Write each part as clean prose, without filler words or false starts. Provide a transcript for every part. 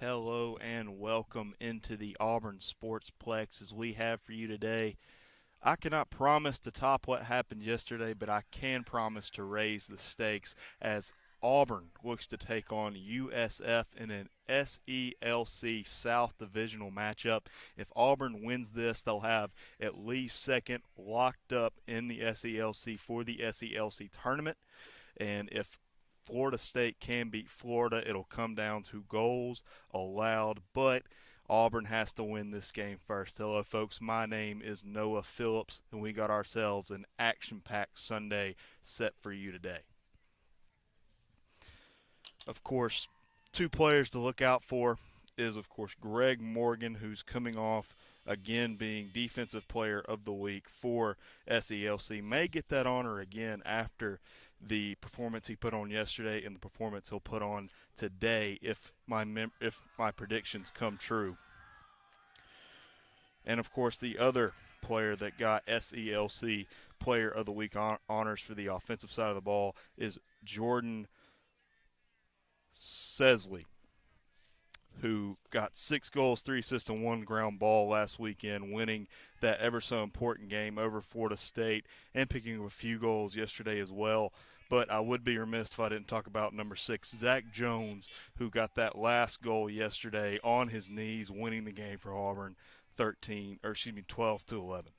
Hello and welcome into the Auburn Sportsplex as we have for you today. I cannot promise to top what happened yesterday, but I can promise to raise the stakes as Auburn looks to take on USF in an SELC South divisional matchup. If Auburn wins this, they'll have at least second locked up in the SELC for the SELC tournament. And if Florida State can beat Florida, it'll come down to goals allowed, but Auburn has to win this game first. Hello, folks. My name is Noah Phillips, and we got ourselves an action packed Sunday set for you today. Of course, two players to look out for is, of course, Greg Morgan, who's coming off again being Defensive Player of the Week for SELC. May get that honor again after the performance he put on yesterday and the performance he'll put on today if my predictions come true. And of course, the other player that got SELC Player of the Week honors for the offensive side of the ball is Jordan Sesley, who got 6 goals, 3 assists, and 1 ground ball last weekend, winning that ever so important game over Florida State and picking up a few goals yesterday as well. But I would be remiss if I didn't talk about number 6, Zach Jones, who got that last goal yesterday on his knees, winning the game for Auburn 12 to 11.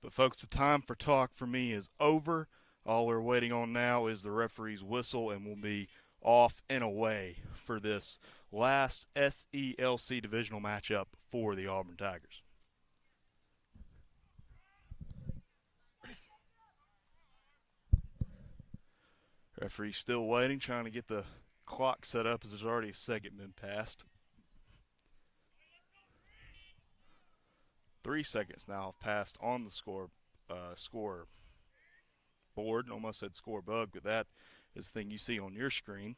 But folks, the time for talk for me is over. All we're waiting on now is the referee's whistle, and we'll be off and away for this last SELC divisional matchup for the Auburn Tigers. Referee's still waiting, trying to get the clock set up as there's already a second been passed. 3 seconds now have passed on the score board. Almost said score bug, but that is the thing you see on your screen.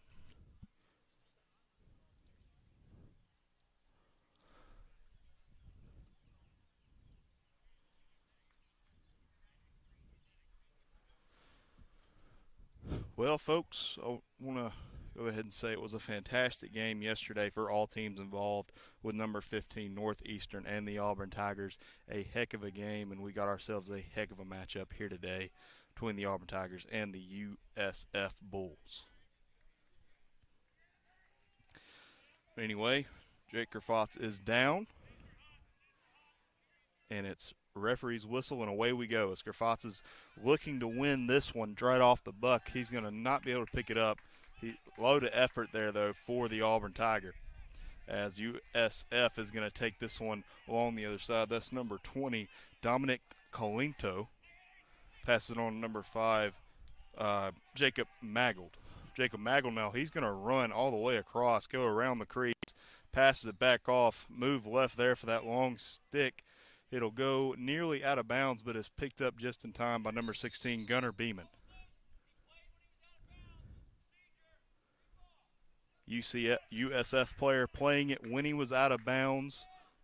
Well, folks, I want to go ahead and say it was a fantastic game yesterday for all teams involved with number 15 Northeastern and the Auburn Tigers. A heck of a game, and we got ourselves a heck of a matchup here today between the Auburn Tigers and the USF Bulls. Anyway, Jake Grafotz is down, and it's referee's whistle, and away we go. As Grafotz is looking to win this one right off the buck, he's going to not be able to pick it up. Load of effort there, though, for the Auburn Tiger, as USF is going to take this one along the other side. That's number 20, Dominic Colinto. Passes it on to number 5, Jacob Maggold. Jacob Maggold now, he's going to run all the way across, go around the crease, passes it back off, move left there for that long stick. It'll go nearly out of bounds, but is picked up just in time by number 16, Gunnar Beeman. USF player playing it when he was out of bounds.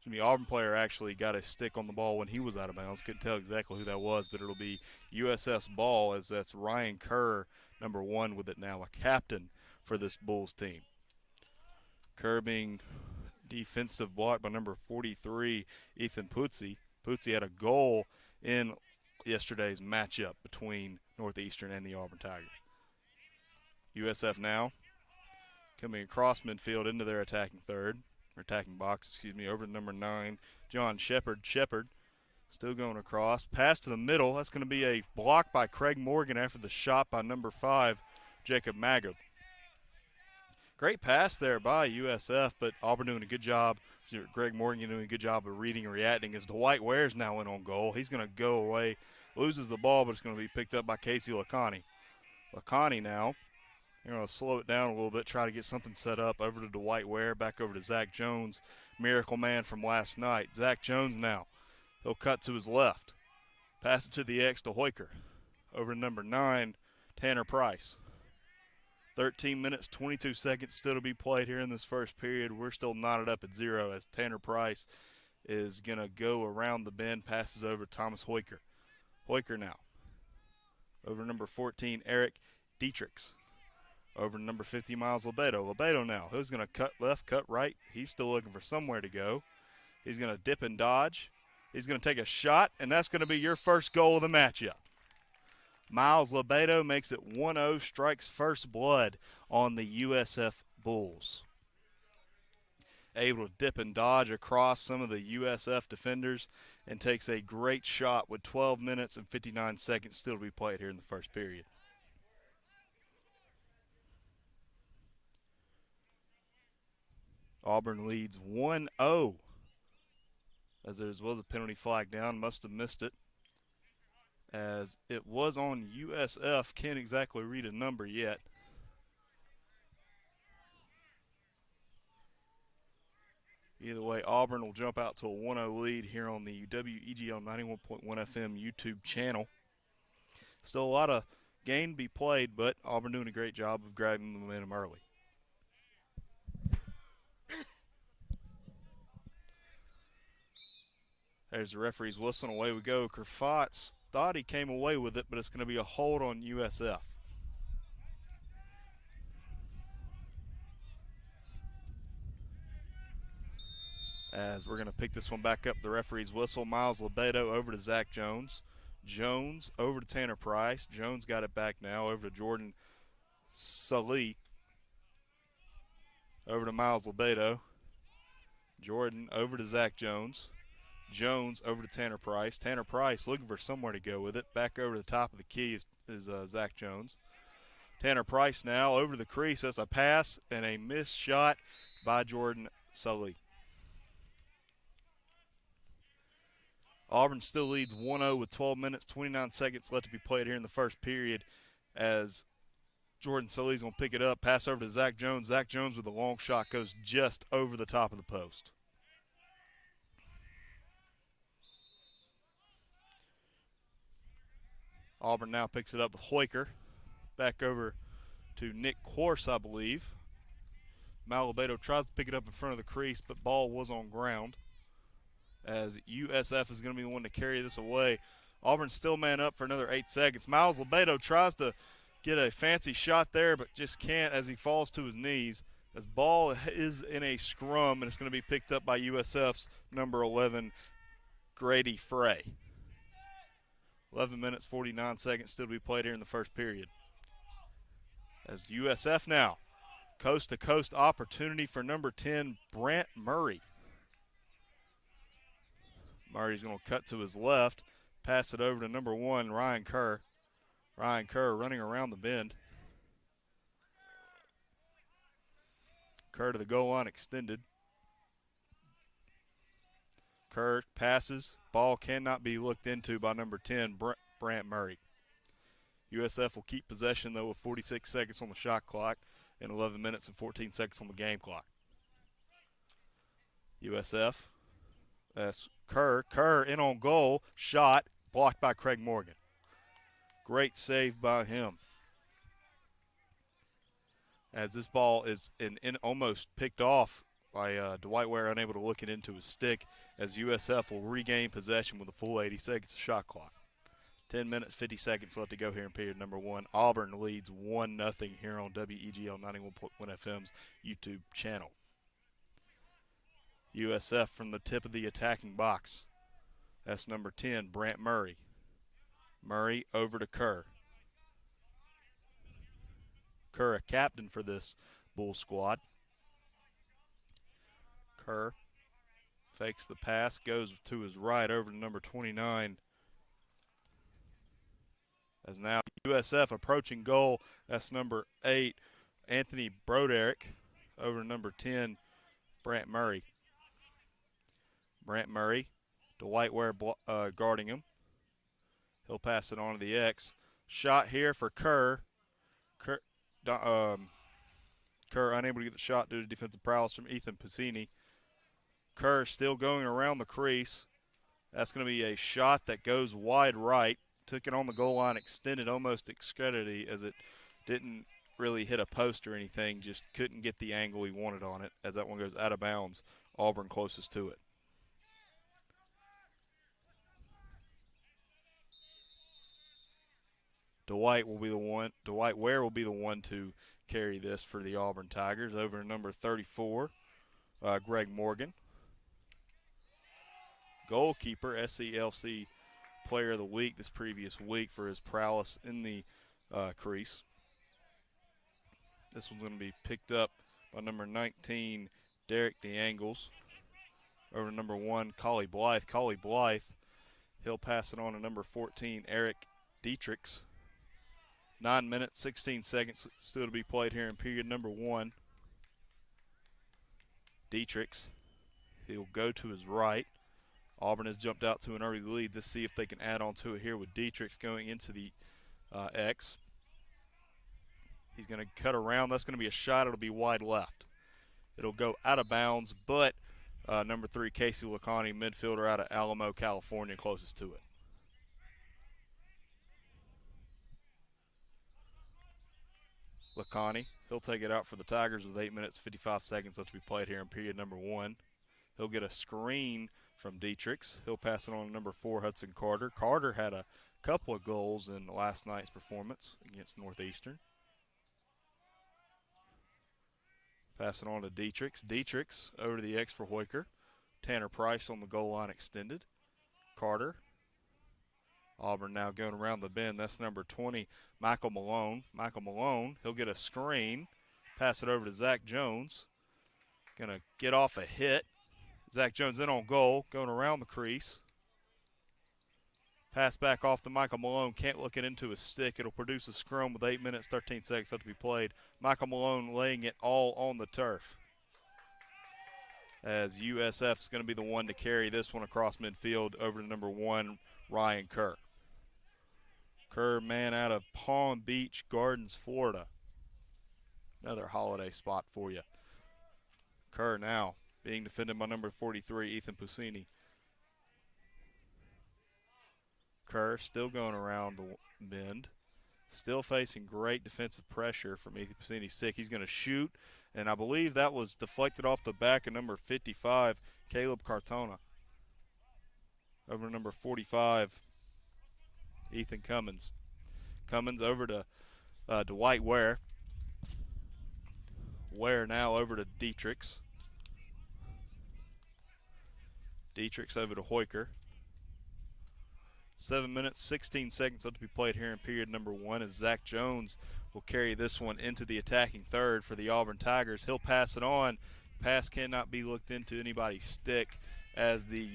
The Auburn player actually got a stick on the ball when he was out of bounds. Couldn't tell exactly who that was, but it'll be USF's ball, as that's Ryan Kerr, number 1, with it now, a captain for this Bulls team. Kerr being defensive block by number 43, Ethan Putzi. Putzi had a goal in yesterday's matchup between Northeastern and the Auburn Tigers. USF now coming across midfield into their attacking box, over to number 9, John Shepard. Shepard still going across. Pass to the middle. That's going to be a block by Craig Morgan after the shot by number 5, Jacob Maggold. Great pass there by USF, but Auburn doing a good job. Greg Morgan doing a good job of reading and reacting as Dwight Ware's now in on goal. He's going to go away, loses the ball, but it's going to be picked up by Casey Lacani. Lacani now, they're going to slow it down a little bit, try to get something set up. Over to Dwight Ware, back over to Zach Jones, miracle man from last night. Zach Jones now, he'll cut to his left. Pass it to the X to Hoiker. Over to number 9, Tanner Price. 13 minutes, 22 seconds still to be played here in this first period. We're still knotted up at 0 as Tanner Price is going to go around the bend, passes over to Thomas Hoiker. Hoiker now. Over number 14, Eric Dietrichs. Over to number 50, Miles Lebedo. Lebedo now. Who's going to cut left, cut right? He's still looking for somewhere to go. He's going to dip and dodge. He's going to take a shot, and that's going to be your first goal of the matchup. Miles Lebedo makes it 1-0, strikes first blood on the USF Bulls. Able to dip and dodge across some of the USF defenders and takes a great shot with 12 minutes and 59 seconds still to be played here in the first period. Auburn leads 1-0 as there was a penalty flag down. Must have missed it as it was on USF. Can't exactly read a number yet. Either way, Auburn will jump out to a 1-0 lead here on the WEGL 91.1 FM YouTube channel. Still a lot of game to be played, but Auburn doing a great job of grabbing the momentum early. There's the referee's whistle, and away we go. Kerfots thought he came away with it, but it's going to be a hold on USF. As we're going to pick this one back up, the referee's whistle. Miles Lebedo over to Zach Jones. Jones over to Tanner Price. Jones got it back now over to Jordan Sully. Over to Miles Lebedo. Jordan over to Zach Jones. Jones over to Tanner Price. Tanner Price looking for somewhere to go with it. Back over to the top of the key is Zach Jones. Tanner Price now over the crease. That's a pass and a missed shot by Jordan Sully. Auburn still leads 1-0 with 12 minutes, 29 seconds left to be played here in the first period as Jordan Sully's going to pick it up. Pass over to Zach Jones. Zach Jones with a long shot goes just over the top of the post. Auburn now picks it up with Hoiker. Back over to Nick Quarce, I believe. Malabedo tries to pick it up in front of the crease, but ball was on ground. As USF is going to be the one to carry this away. Auburn still man up for another 8 seconds. Miles Lebedo tries to get a fancy shot there, but just can't as he falls to his knees. As ball is in a scrum, and it's going to be picked up by USF's number 11, Grady Frey. 11 minutes, 49 seconds still to be played here in the first period. As USF now, coast-to-coast opportunity for number 10, Brant Murray. Murray's going to cut to his left, pass it over to number 1, Ryan Kerr. Ryan Kerr running around the bend. Kerr to the goal line extended. Kerr passes. Ball cannot be looked into by number 10, Brant Murray. USF will keep possession, though, with 46 seconds on the shot clock and 11 minutes and 14 seconds on the game clock. USF, that's Kerr. Kerr in on goal. Shot blocked by Craig Morgan. Great save by him. As this ball is in almost picked off by Dwight Ware, unable to look it into his stick, as USF will regain possession with a full 80 seconds of shot clock. 10 minutes, 50 seconds left to go here in period number 1. Auburn leads 1-0 here on WEGL 91.1 FM's YouTube channel. USF from the tip of the attacking box. That's number 10, Brant Murray. Murray over to Kerr. Kerr, a captain for this Bull squad. Kerr fakes the pass, goes to his right over to number 29. As now USF approaching goal, that's number 8, Anthony Broderick, over to number 10, Brant Murray. Brant Murray, Dwight Ware guarding him. He'll pass it on to the X. Shot here for Kerr. Kerr unable to get the shot due to defensive prowess from Ethan Piscini. Kerr still going around the crease. That's going to be a shot that goes wide right. Took it on the goal line, extended almost extremity as it didn't really hit a post or anything. Just couldn't get the angle he wanted on it as that one goes out of bounds. Auburn closest to it. Dwight Ware will be the one to carry this for the Auburn Tigers. Over to number 34, Greg Morgan. Goalkeeper, SELC Player of the Week this previous week for his prowess in the crease. This one's going to be picked up by number 19, Derek DeAngles. Over to number 1, Collie Blythe. Collie Blythe, he'll pass it on to number 14, Eric Dietrichs. 9 minutes, 16 seconds still to be played here in period number 1. Dietrichs, he'll go to his right. Auburn has jumped out to an early lead. Let's see if they can add on to it here with Dietrichs going into the X. He's going to cut around. That's going to be a shot. It'll be wide left. It'll go out of bounds, but number 3, Casey Lacani, midfielder out of Alamo, California, closest to it. Lacani, he'll take it out for the Tigers with 8 minutes, 55 seconds left to be played here in period number 1. He'll get a screen from Dietrichs. He'll pass it on to number 4, Hudson Carter. Carter had a couple of goals in last night's performance against Northeastern. Pass it on to Dietrichs. Dietrichs over to the X for Hoyker. Tanner Price on the goal line extended. Carter. Auburn now going around the bend. That's number 20, Michael Malone. Michael Malone, he'll get a screen. Pass it over to Zach Jones. Going to get off a hit. Zach Jones in on goal, going around the crease. Pass back off to Michael Malone. Can't look it into his stick. It'll produce a scrum with 8 minutes, 13 seconds left to be played. Michael Malone laying it all on the turf. As USF is going to be the one to carry this one across midfield over to number 1, Ryan Kerr. Kerr, man out of Palm Beach Gardens, Florida. Another holiday spot for you. Kerr now being defended by number 43, Ethan Pusini. Kerr still going around the bend. Still facing great defensive pressure from Ethan Pusini. Sick. He's going to shoot, and I believe that was deflected off the back of number 55, Caleb Cartona. Over to number 45, Ethan Cummins. Cummins over to Dwight Ware. Ware now over to Dietrichs. Dietrichs over to Hoyker. 7 minutes, 16 seconds left to be played here in period number 1 as Zach Jones will carry this one into the attacking third for the Auburn Tigers. He'll pass it on. Pass cannot be looked into anybody's stick as the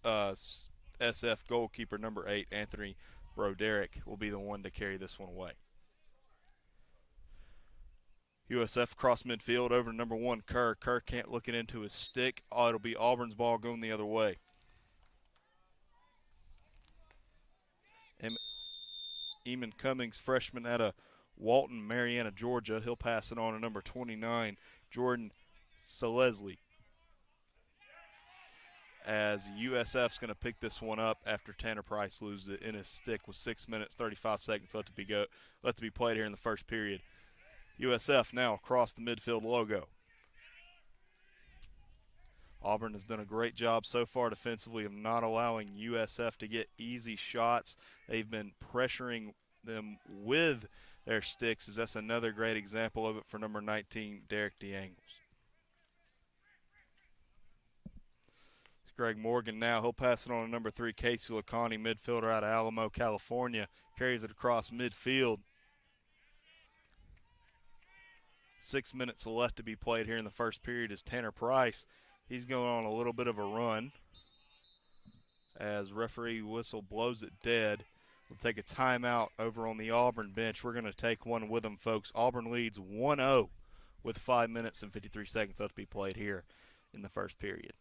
USF goalkeeper, number 8, Anthony Broderick, will be the one to carry this one away. USF across midfield over to number 1, Kerr. Kerr can't look it into his stick. It'll be Auburn's ball going the other way. Eamon Cummings, freshman out of Walton, Marietta, Georgia. He'll pass it on to number 29, Jordan Selesly. As USF's going to pick this one up after Tanner Price loses it in his stick with 6 minutes, 35 seconds left to be played here in the first period. USF now across the midfield logo. Auburn has done a great job so far defensively of not allowing USF to get easy shots. They've been pressuring them with their sticks, as that's another great example of it for number 19, Derek DeAngles. It's Greg Morgan now. He'll pass it on to number 3, Casey Lacani, midfielder out of Alamo, California. Carries it across midfield. 6 minutes left to be played here in the first period as Tanner Price, he's going on a little bit of a run as referee whistle blows it dead. We'll take a timeout over on the Auburn bench. We're going to take one with them, folks. Auburn leads 1-0 with 5 minutes and 53 seconds left to be played here in the first period.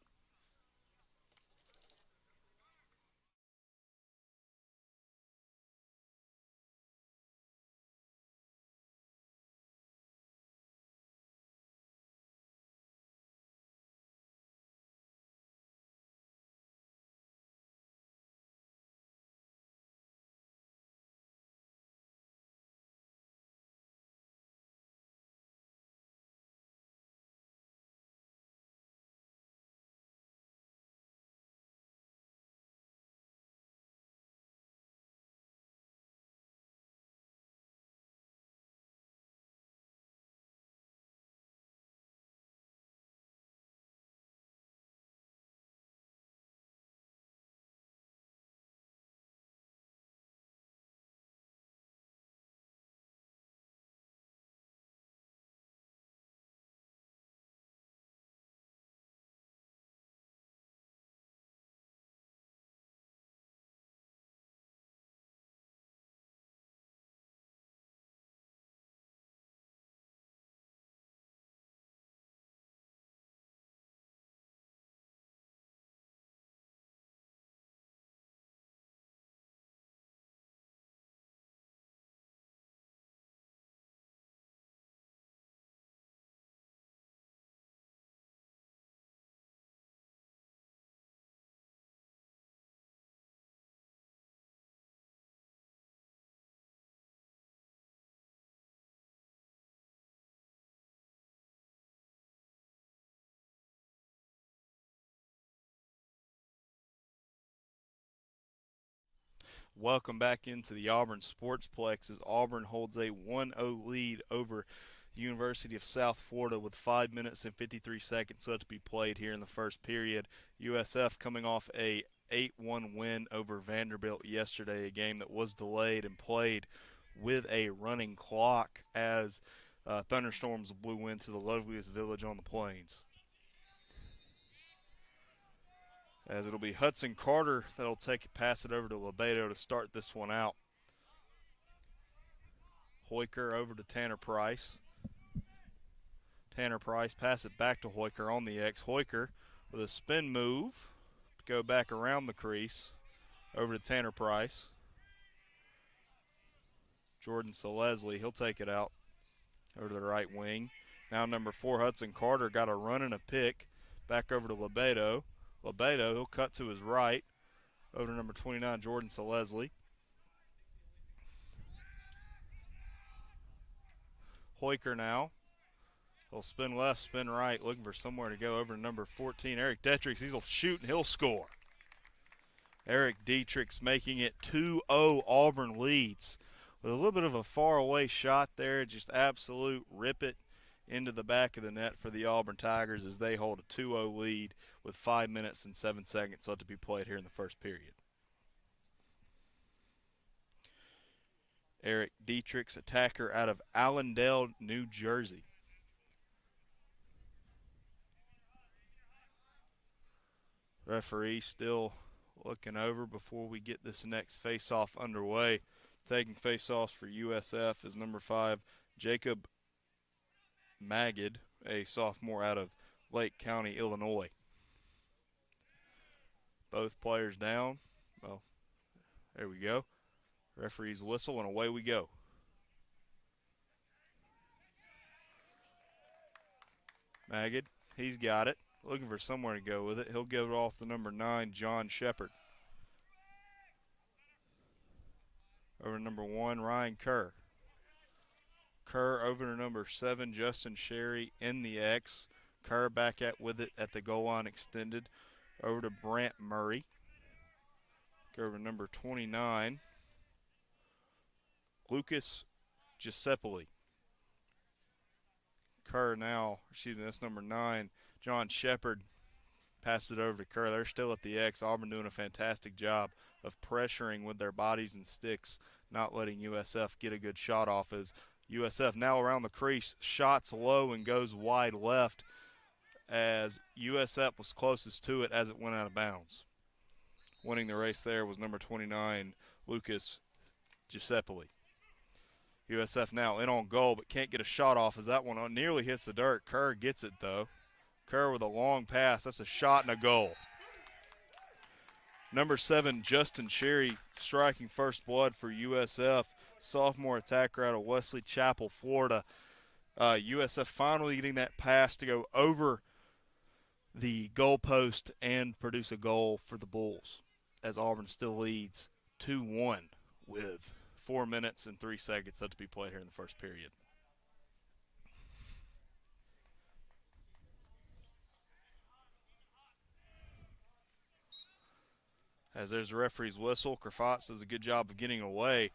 Welcome back into the Auburn Sportsplex as Auburn holds a 1-0 lead over the University of South Florida with 5 minutes and 53 seconds left to be played here in the first period. USF coming off a 8-1 win over Vanderbilt yesterday, a game that was delayed and played with a running clock as thunderstorms blew into the loveliest village on the plains. As it'll be Hudson Carter that'll pass it over to Lebedo to start this one out. Hoiker over to Tanner Price. Tanner Price pass it back to Hoiker on the X. Hoiker with a spin move, go back around the crease, over to Tanner Price. Jordan Selesky, he'll take it out over to the right wing. Now number 4, Hudson Carter, got a run and a pick, back over to Lebedo. Lebedo, he'll cut to his right, over to number 29, Jordan Selesky. Hoiker now. He'll spin left, spin right, looking for somewhere to go over to number 14, Eric Detrix. He'll shoot and he'll score. Eric Detrix making it 2-0 Auburn leads. With a little bit of a faraway shot there, just absolute rip it into the back of the net for the Auburn Tigers as they hold a 2-0 lead with 5 minutes and 7 seconds left to be played here in the first period. Eric Detrix, attacker out of Allendale, New Jersey. Referee still looking over before we get this next face-off underway. Taking face-offs for USF is number 5, Jacob Magid, a sophomore out of Lake County, Illinois. Both players down. Well, there we go. Referee's whistle, and away we go. Magid, he's got it. Looking for somewhere to go with it. He'll give it off to number 9, John Shepard. Over to number 1, Ryan Kerr. Kerr over to number 7, Justin Sherry in the X. Kerr back with it at the goal line extended. Over to Brant Murray. Go over to number 29, Lucas Giuseppe. Kerr now, that's number 9, John Shepard. Passes it over to Kerr. They're still at the X. Auburn doing a fantastic job of pressuring with their bodies and sticks, not letting USF get a good shot off as USF now around the crease, shots low and goes wide left as USF was closest to it as it went out of bounds. Winning the race there was number 29, Lucas Giuseppe. USF now in on goal but can't get a shot off as that one nearly hits the dirt. Kerr gets it though. Kerr with a long pass. That's a shot and a goal. Number 7, Justin Sherry striking first blood for USF. Sophomore attacker out of Wesley Chapel, Florida. USF finally getting that pass to go over the goalpost and produce a goal for the Bulls as Auburn still leads 2-1 with 4 minutes and 3 seconds left to be played here in the first period. As there's the referee's whistle, Krafatz does a good job of getting away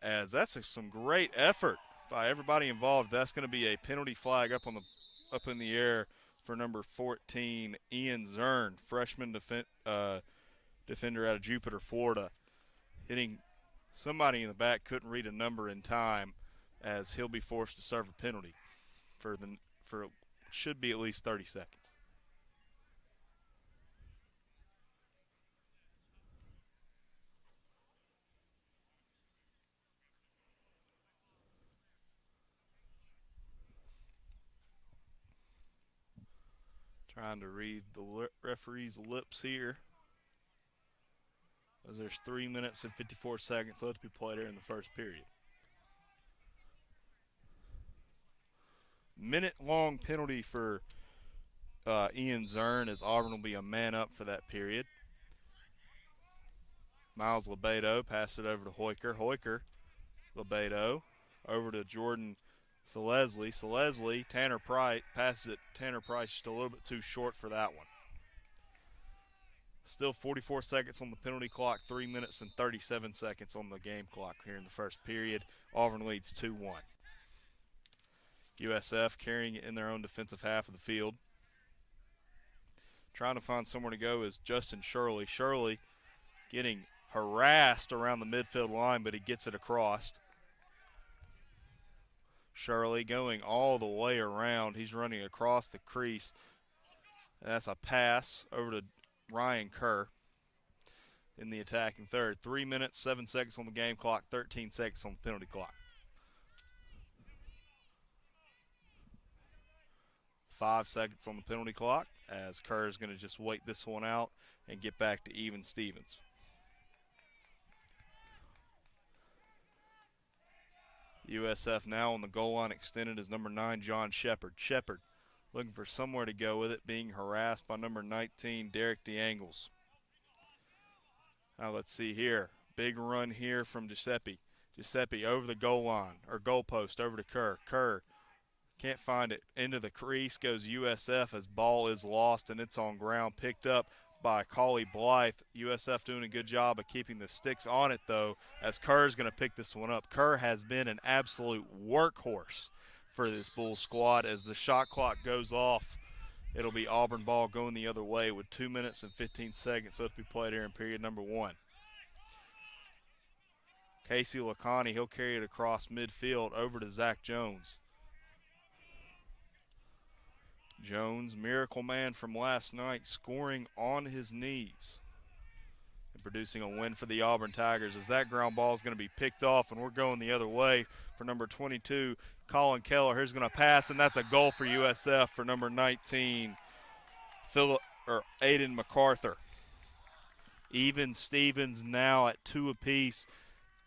as that's some great effort by everybody involved. That's going to be a penalty flag up in the air for number 14, Ian Zern, freshman defender out of Jupiter, Florida, hitting somebody in the back, couldn't read a number in time as he'll be forced to serve a penalty for should be at least 30 seconds. Trying to read the referee's lips here as there's 3 minutes and 54 seconds left to be played here in the first period. Minute-long penalty for Ian Zern as Auburn will be a man up for that period. Miles Lebedo passes it over to Hoiker. Hoiker, Lebedo, over to Jordan Selesky. Selesky, Tanner Price passes it. Tanner Price just a little bit too short for that one. Still 44 seconds on the penalty clock, 3 minutes and 37 seconds on the game clock here in the first period. Auburn leads 2-1. USF carrying it in their own defensive half of the field. Trying to find somewhere to go is Justin Shirley. Shirley getting harassed around the midfield line, but he gets it across. Shirley going all the way around. He's running across the crease. That's a pass over to Ryan Kerr in the attacking third. 3 minutes, 7 seconds on the game clock, 13 seconds on the penalty clock. 5 seconds on the penalty clock as Kerr is going to just wait this one out and get back to even Stevens. USF now on the goal line extended is number 9, John Shepard. Shepard looking for somewhere to go with it, being harassed by number 19, Derek DeAngles. Now let's see here. Big run here from Giuseppe. Giuseppe over the goal line, or goal post, over to Kerr. Kerr can't find it. Into the crease goes USF as ball is lost and it's on ground. Picked up by Collie Blythe. USF doing a good job of keeping the sticks on it, though, as Kerr's going to pick this one up. Kerr has been an absolute workhorse for this Bulls squad. As the shot clock goes off, it'll be Auburn ball going the other way with 2 minutes and 15 seconds left to be played here in period number 1. Casey Lacani, he'll carry it across midfield over to Zach Jones. Jones, miracle man from last night, scoring on his knees and producing a win for the Auburn Tigers, as that ground ball is going to be picked off and we're going the other way for number 22, Colin Keller. Here's going to pass, and that's a goal for USF for number 19, Aiden MacArthur. Even Stevens now at 2 apiece,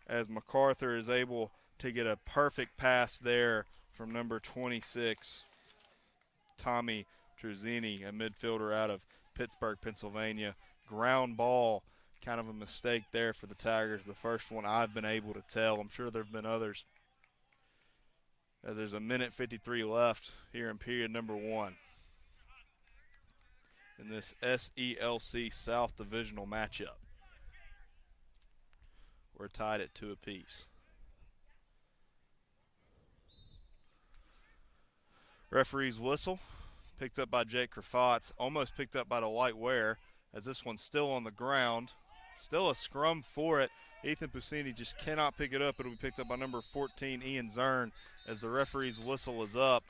as MacArthur is able to get a perfect pass there from number 26, Tommy Truzzini, a midfielder out of Pittsburgh, Pennsylvania. Ground ball, kind of a mistake there for the Tigers. The first one I've been able to tell. I'm sure there have been others. As there's a minute 53 left here in period number 1 in this SELC South divisional matchup. We're tied at 2 apiece. Referee's whistle, picked up by Jake Krafatz, almost picked up by the white wear, as this one's still on the ground. Still a scrum for it. Ethan Pusini just cannot pick it up. It'll be picked up by number 14, Ian Zern, as the referee's whistle is up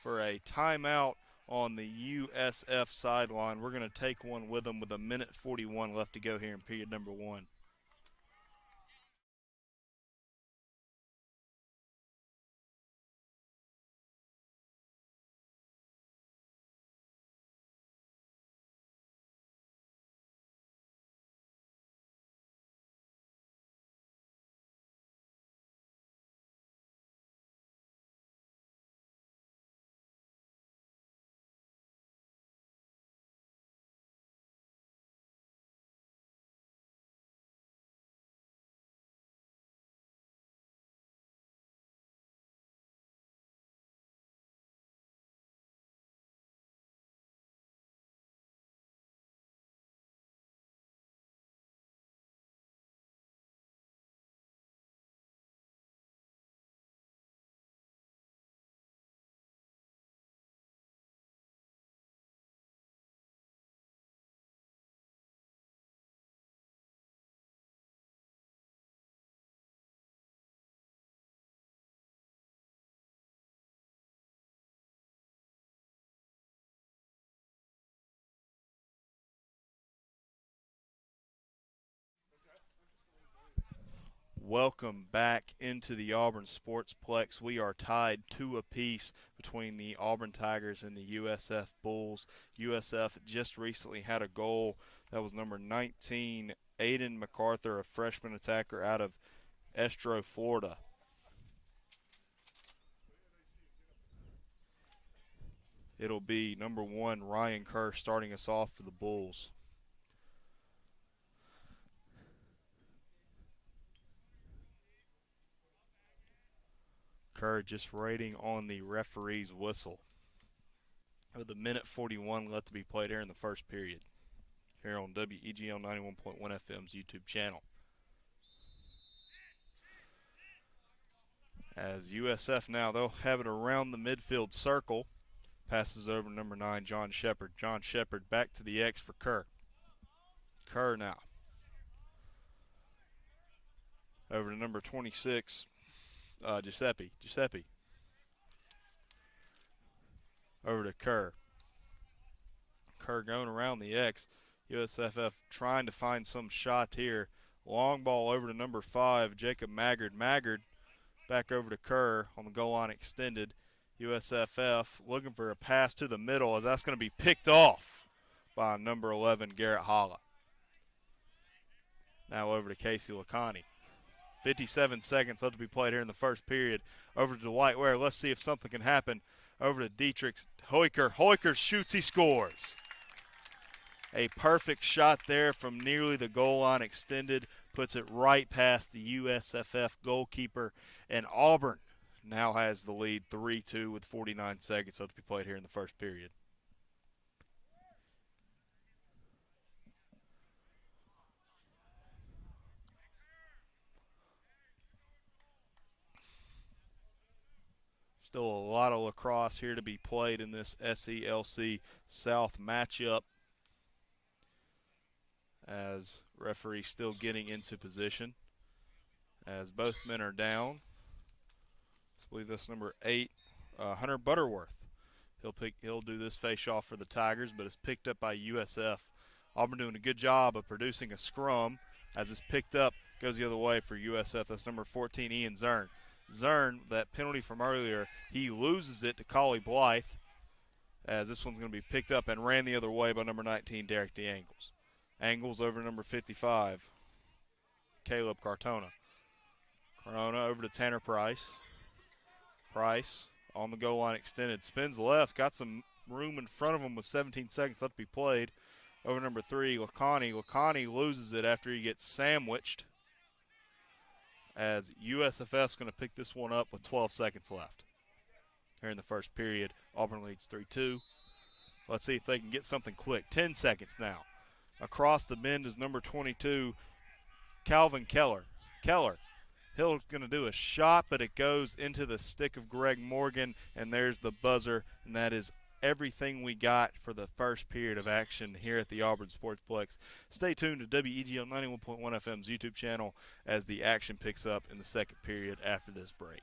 for a timeout on the USF sideline. We're going to take one with them with a minute 41 left to go here in period number 1. Welcome back into the Auburn Sportsplex. We are tied 2 apiece between the Auburn Tigers and the USF Bulls. USF just recently had a goal. That was number 19, Aiden MacArthur, a freshman attacker out of Estro, Florida. It'll be number 1, Ryan Kerr, starting us off for the Bulls. Kerr just waiting on the referee's whistle. With a minute 41 left to be played here in the first period. here on WEGL 91.1 FM's YouTube channel. As USF now, they'll have it around the midfield circle. Passes over number 9, John Shepard. John Shepard back to the X for Kerr. Kerr now. Over to number 26, Giuseppe. Over to Kerr. Kerr going around the X. USFF trying to find some shot here. Long ball over to number 5, Jacob Maggard. Maggard back over to Kerr on the goal line extended. USFF looking for a pass to the middle as that's going to be picked off by number 11, Garrett Holla. Now over to Casey Lacani. 57 seconds left to be played here in the first period. Over to Dwight Ware. Let's see if something can happen. Over to Dietrich Hoiker. Hoiker shoots, he scores. A perfect shot there from nearly the goal line extended. Puts it right past the USFF goalkeeper. And Auburn now has the lead 3-2 with 49 seconds left to be played here in the first period. Still a lot of lacrosse here to be played in this SELC South matchup, as referee still getting into position as both men are down. I believe that's number 8, Hunter Butterworth. He'll do this face-off for the Tigers, but it's picked up by USF. Auburn doing a good job of producing a scrum. As it's picked up, goes the other way for USF. That's number 14, Ian Zern. Zern, that penalty from earlier, he loses it to Collie Blythe, as this one's going to be picked up and ran the other way by number 19, Derek DeAngles. Angles over number 55, Caleb Cartona. Cartona over to Tanner Price. Price on the goal line extended, spins left, got some room in front of him with 17 seconds left to be played. Over number 3, Lacani. Lacani loses it after he gets sandwiched, as USFF's going to pick this one up with 12 seconds left. Here in the first period, Auburn leads 3-2. Let's see if they can get something quick. 10 seconds now. Across the bend is number 22, Calvin Keller. He's going to do a shot, but it goes into the stick of Greg Morgan, and there's the buzzer, and that is everything we got for the first period of action here at the Auburn Sportsplex. Stay tuned to WEGL 91.1 FM's YouTube channel as the action picks up in the second period after this break.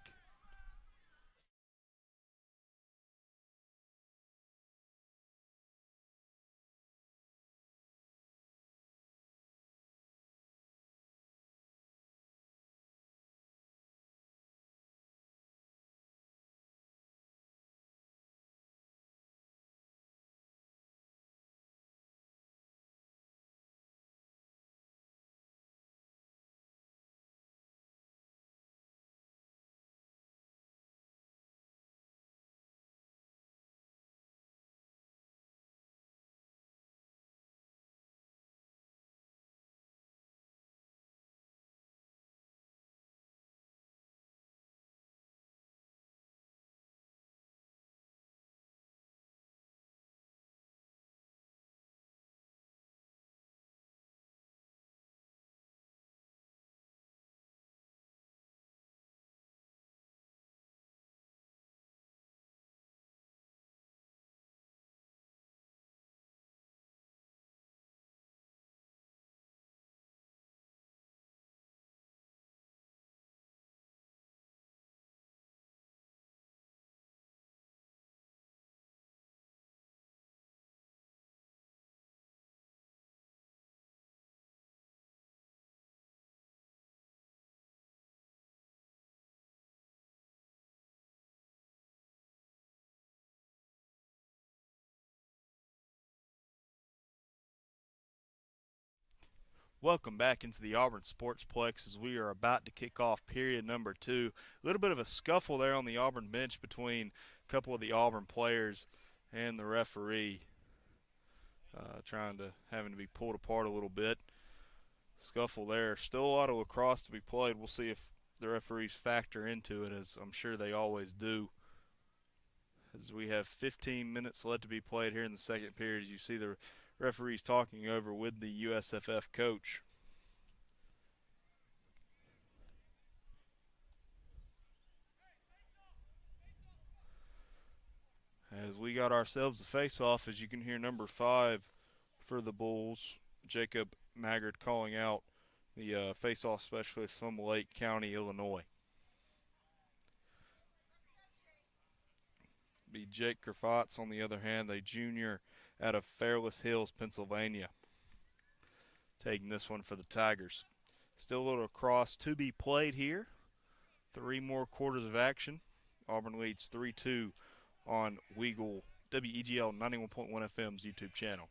Welcome back into the Auburn Sportsplex as we are about to kick off period number 2. A little bit of a scuffle there on the Auburn bench between a couple of the Auburn players and the referee, having to be pulled apart a little bit. Scuffle there. Still a lot of lacrosse to be played. We'll see if the referees factor into it, as I'm sure they always do. As we have 15 minutes left to be played here in the second period, you see the Referees talking over with the USFF coach. As we got ourselves a face-off, as you can hear, number 5 for the Bulls, Jacob Maggard, calling out the face-off specialist from Lake County, Illinois. Be Jake Kerfatz, on the other hand, a junior out of Fairless Hills, Pennsylvania, taking this one for the Tigers. Still a little cross to be played here. 3 more quarters of action. Auburn leads 3-2 on WEGL WEGL 91.1 FM's YouTube channel.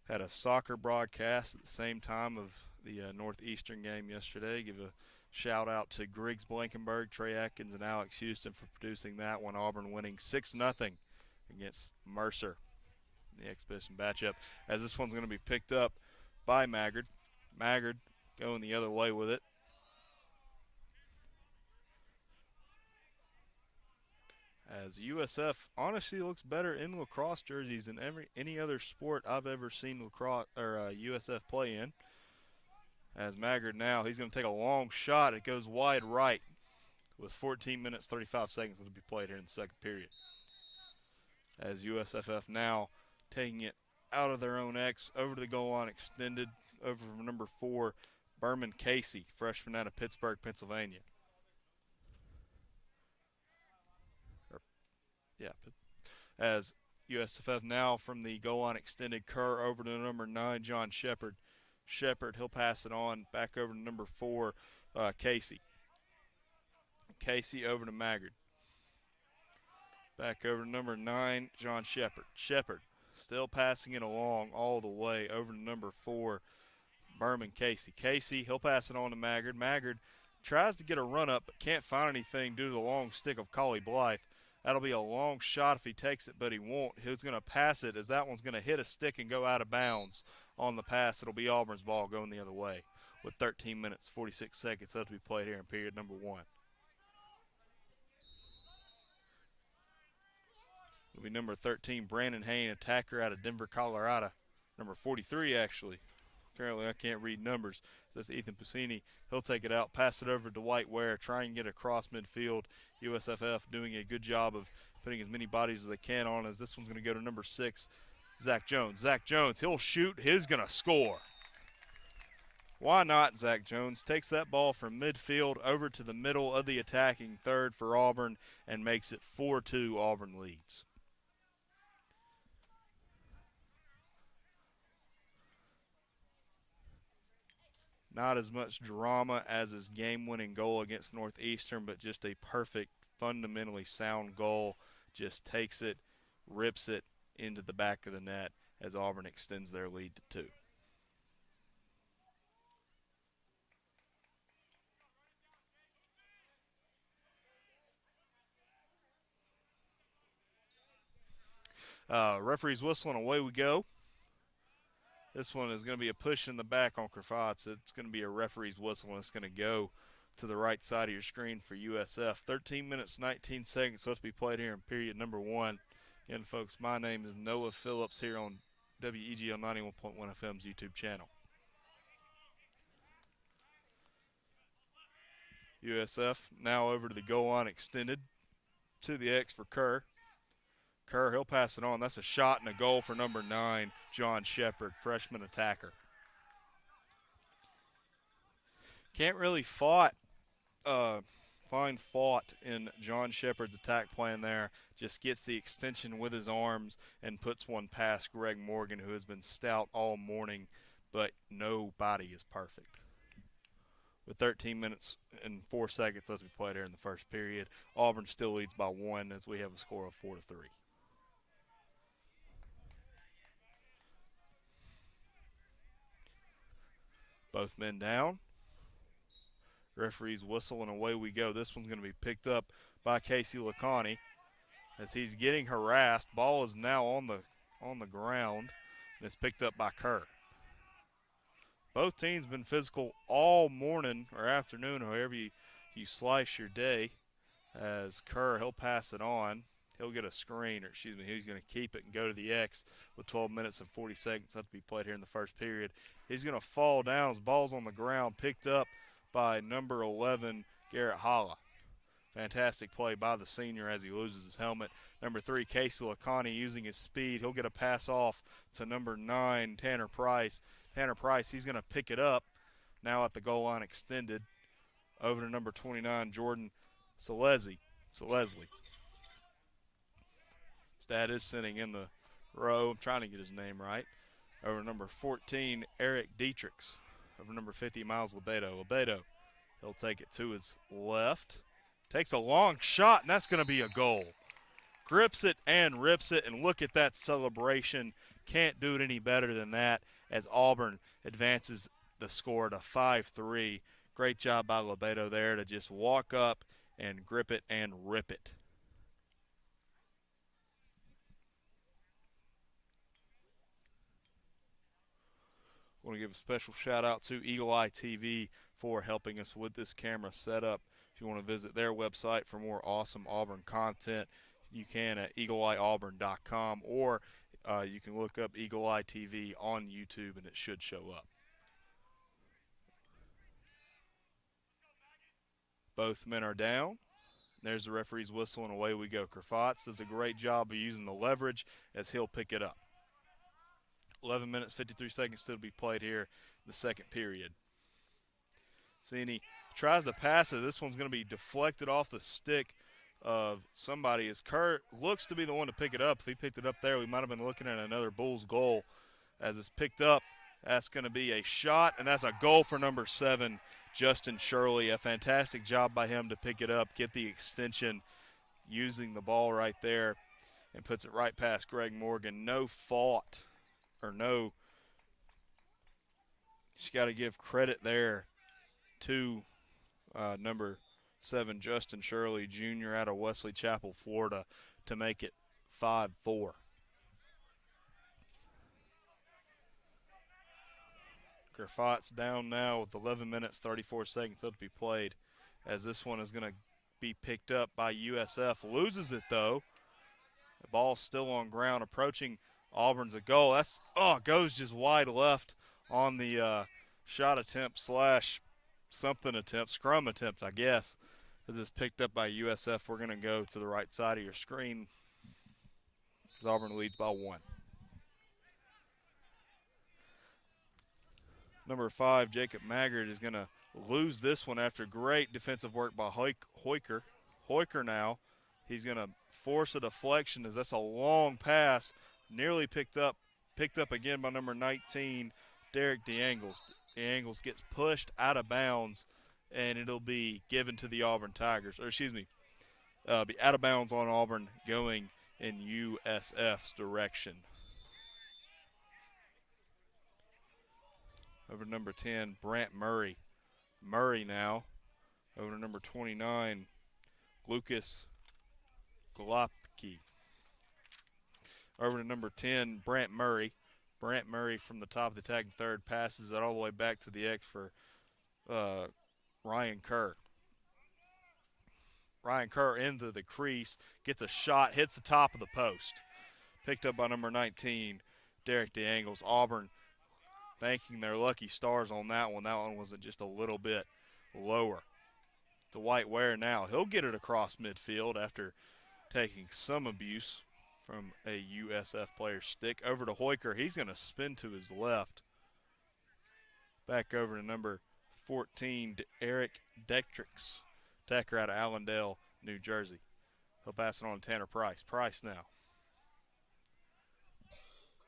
Had a soccer broadcast at the same time of the Northeastern game yesterday. Give a shout out to Griggs Blankenberg, Trey Atkins, and Alex Houston for producing that one. Auburn winning 6-0 against Mercer in the exhibition matchup, as this one's going to be picked up by Maggard. Maggard going the other way with it. As USF honestly looks better in lacrosse jerseys than any other sport I've ever seen lacrosse or USF play in. As Maggard now, he's going to take a long shot. It goes wide right with 14 minutes, 35 seconds to be played here in the second period. As USFF now taking it out of their own X, over to the goal line extended, over from number 4, Berman Casey, freshman out of Pittsburgh, Pennsylvania. As USFF now from the goal line extended, Kerr over to number 9, John Shepard. Shepard, he'll pass it on back over to number 4, Casey. Casey over to Maggard. Back over to number 9, John Shepard. Shepard still passing it along all the way over to number 4, Berman Casey. Casey, he'll pass it on to Maggard. Maggard tries to get a run up but can't find anything due to the long stick of Collie Blythe. That'll be a long shot if he takes it, but he won't. He's going to pass it, as that one's going to hit a stick and go out of bounds on the pass. It'll be Auburn's ball going the other way with 13 minutes, 46 seconds left to be played here in period number 1. It'll be number 13, Brandon Hain, attacker out of Denver, Colorado. Number 43, actually. Apparently I can't read numbers. That's Ethan Puccini. He'll take it out, pass it over to Dwight Ware, try and get across midfield. USFF doing a good job of putting as many bodies as they can on, as this one's going to go to number 6, Zach Jones. Zach Jones, he'll shoot. He's going to score. Why not, Zach Jones? Takes that ball from midfield over to the middle of the attacking third for Auburn and makes it 4-2. Auburn leads. Not as much drama as his game-winning goal against Northeastern, but just a perfect, fundamentally sound goal. Just takes it, rips it into the back of the net as Auburn extends their lead to 2. Referee's whistle and away we go. This one is going to be a push in the back on Kerfatz. It's going to be a referee's whistle, and it's going to go to the right side of your screen for USF. 13 minutes, 19 seconds left to be played here in period number 1. Again, folks, my name is Noah Phillips here on WEGL 91.1 FM's YouTube channel. USF now over to the goal line extended to the X for Kerr. Kerr, he'll pass it on. That's a shot and a goal for number 9, John Shepard, freshman attacker. Can't really find fault in John Shepard's attack plan there. Just gets the extension with his arms and puts one past Greg Morgan, who has been stout all morning, but nobody is perfect. With 13 minutes and 4 seconds left to be played here in the first period, Auburn still leads by 1 as we have a score of 4-3. Both men down. Referee's whistle, and away we go. This one's going to be picked up by Casey Lacani as he's getting harassed. Ball is now on the ground, and it's picked up by Kerr. Both teams been physical all morning or afternoon, however you you slice your day as Kerr, he'll pass it on. He'll get a screen, or excuse me, he's going to keep it and go to the X with 12 minutes and 40 seconds left to be played here in the first period. He's going to fall down. His ball's on the ground, picked up by number 11, Garrett Holla. Fantastic play by the senior as he loses his helmet. Number 3, Casey Lacani using his speed. He'll get a pass off to number 9, Tanner Price. Tanner Price, he's going to pick it up now at the goal line extended. Over to number 29, Jordan Selesny. His dad is sitting in the row. I'm trying to get his name right. Over number 14, Eric Dietrichs. Over number 50, Miles Lebedo. He'll take it to his left. Takes a long shot, and that's going to be a goal. Grips it and rips it, and look at that celebration. Can't do it any better than that as Auburn advances the score to 5-3. Great job by Lebedo there to just walk up and grip it and rip it. I want to give a special shout out to Eagle Eye TV for helping us with this camera setup. If you want to visit their website for more awesome Auburn content, you can at eagleeyeauburn.com, or you can look up Eagle Eye TV on YouTube and it should show up. Both men are down. There's the referee's whistle, and away we go. Kerfatz does a great job of using the leverage as he'll pick it up. 11 minutes, 53 seconds still to be played here in the second period. See, and he tries to pass it. This one's going to be deflected off the stick of somebody as Kerr looks to be the one to pick it up. If he picked it up there, we might have been looking at another Bulls goal. As it's picked up, that's going to be a shot, and that's a goal for number 7, Justin Shirley. A fantastic job by him to pick it up, get the extension, using the ball right there, and puts it right past Greg Morgan. No fault, or no, just got to give credit there to number 7, Justin Shirley Jr. out of Wesley Chapel, Florida, to make it 5-4. Kerfatz down now with 11 minutes, 34 seconds left to be played, as this one is going to be picked up by USF. Loses it, though. The ball's still on ground, approaching Auburn's a goal. That's, goes just wide left on the shot attempt slash something attempt, scrum attempt, I guess. As it's picked up by USF, we're going to go to the right side of your screen as Auburn leads by 1. Number 5, Jacob Maggard, is going to lose this one after great defensive work by Hoiker. Hoiker now, he's going to force a deflection as that's a long pass, nearly picked up again by number 19, Derek DeAngles. DeAngles gets pushed out of bounds, and it'll be given to the Auburn Tigers. Or excuse me, be out of bounds on Auburn, going in USF's direction. Over to number 10, Brant Murray. Murray now. Over to number 29, Lucas Golopke. Over to number 10, Brant Murray. Brant Murray from the top of the attacking third passes it all the way back to the X for Ryan Kerr. Ryan Kerr into the crease, gets a shot, hits the top of the post. Picked up by number 19, Derek DeAngles. Auburn thanking their lucky stars on that one. That one was just a little bit lower. To White Ware now. He'll get it across midfield after taking some abuse from a USF player's stick. Over to Hoiker. He's going to spin to his left. Back over to number 14, Eric Dietrichs. Attacker out of Allendale, New Jersey. He'll pass it on to Tanner Price. Price now.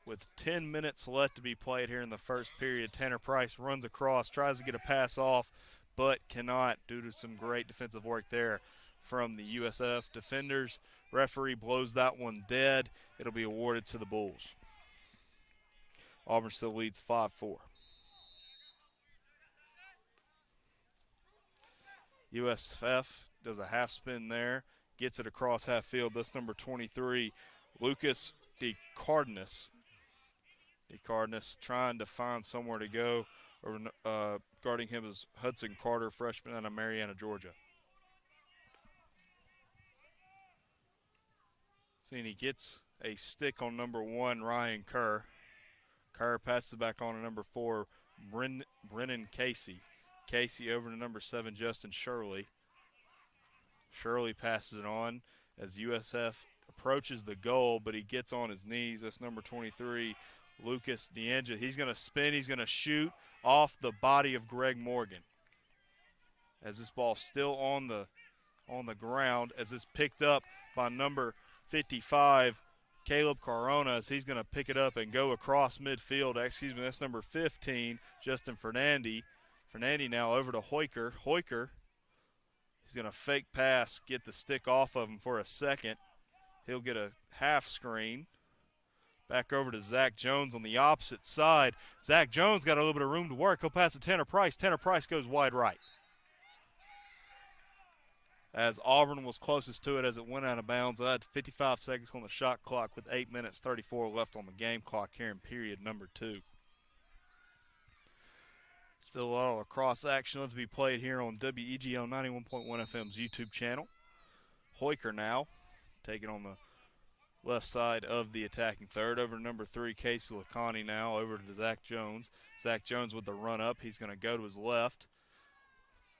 With 10 minutes left to be played here in the first period, Tanner Price runs across, tries to get a pass off, but cannot due to some great defensive work there from the USF defenders. Referee blows that one dead. It'll be awarded to the Bulls. Auburn still leads 5-4. USF does a half spin there, gets it across half field. That's number 23, Lucas DeCardenas. DeCardenas trying to find somewhere to go. Guarding him is Hudson Carter, freshman out of Marietta, Georgia. Seeing he gets a stick on number 1, Ryan Kerr. Kerr passes back on to number 4, Brennan Casey. Casey over to number 7, Justin Shirley. Shirley passes it on as USF approaches the goal, but he gets on his knees. That's number 23, Lucas DeAngelo. He's going to spin. He's going to shoot off the body of Greg Morgan. As this ball still on the ground, as it's picked up by number 55, Caleb Corona, as he's going to pick it up and go across midfield. Excuse me, that's number 15, Justin Fernandy. Fernandy now over to Hoyker. Hoyker, he's going to fake pass, get the stick off of him for a second. He'll get a half screen. Back over to Zach Jones on the opposite side. Zach Jones got a little bit of room to work. He'll pass to Tanner Price. Tanner Price goes wide right. As Auburn was closest to it as it went out of bounds. I had 55 seconds on the shot clock with 8 minutes 34 left on the game clock here in period number 2. Still a lot of lacrosse action left to be played here on WEGL 91.1 FM's YouTube channel. Hoyker now taking on the left side of the attacking third. Over to number 3, Casey Lacani now. Over to Zach Jones. Zach Jones with the run up. He's going to go to his left.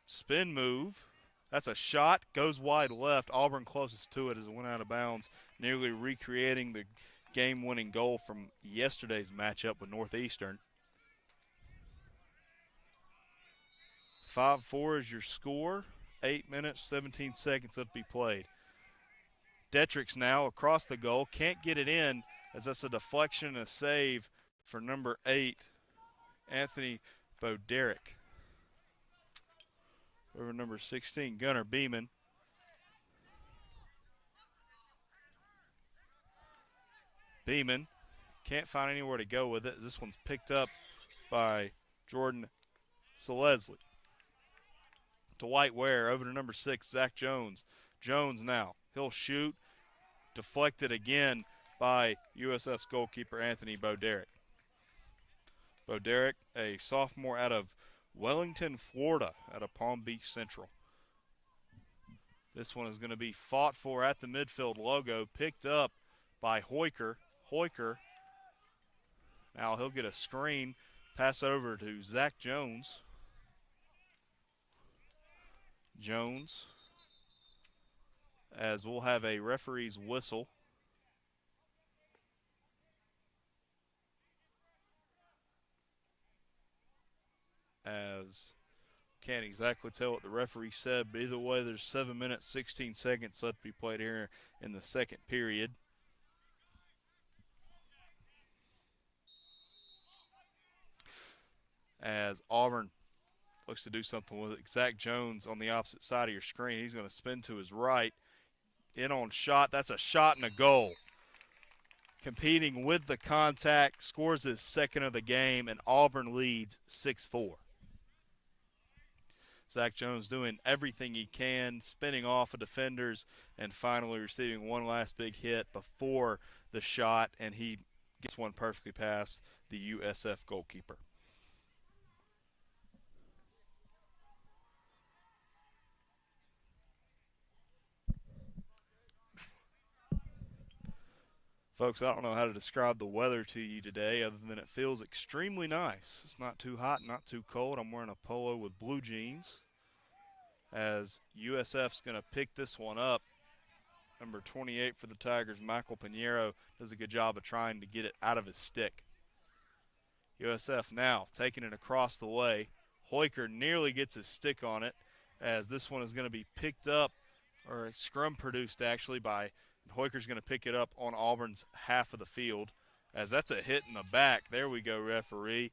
Spin move. That's a shot. Goes wide left. Auburn closest to it as it went out of bounds, nearly recreating the game-winning goal from yesterday's matchup with Northeastern. 5-4 is your score. 8 minutes, 17 seconds left to be played. Detrix now across the goal. Can't get it in as that's a deflection and a save for number 8, Anthony Boderick. Over number 16, Gunnar Beeman. Beeman can't find anywhere to go with it. This one's picked up by Jordan Selesky. Dwight Ware over to number 6, Zach Jones. Jones now. He'll shoot. Deflected again by USF's goalkeeper, Anthony Boderick. Boderick, a sophomore out of Wellington, Florida, out of Palm Beach Central. This one is going to be fought for at the midfield logo, picked up by Hoyker. Hoyker, now he'll get a screen, pass over to Zach Jones. Jones, as we'll have a referee's whistle. As can't exactly tell what the referee said, but either way, there's 7 minutes, 16 seconds left to be played here in the second period. As Auburn looks to do something with it. Zach Jones on the opposite side of your screen. He's going to spin to his right. In on shot. That's a shot and a goal. Competing with the contact, scores his second of the game, and Auburn leads 6-4. Zach Jones doing everything he can, spinning off of defenders, and finally receiving one last big hit before the shot, and he gets one perfectly past the USF goalkeeper. Folks, I don't know how to describe the weather to you today other than it feels extremely nice. It's not too hot, not too cold. I'm wearing a polo with blue jeans. As USF's going to pick this one up. Number 28 for the Tigers, Michael Pinheiro, does a good job of trying to get it out of his stick. USF now taking it across the way. Hoyker nearly gets his stick on it, as this one is going to be picked up, or scrum produced actually, by Hoyker's going to pick it up on Auburn's half of the field, as that's a hit in the back. There we go, referee.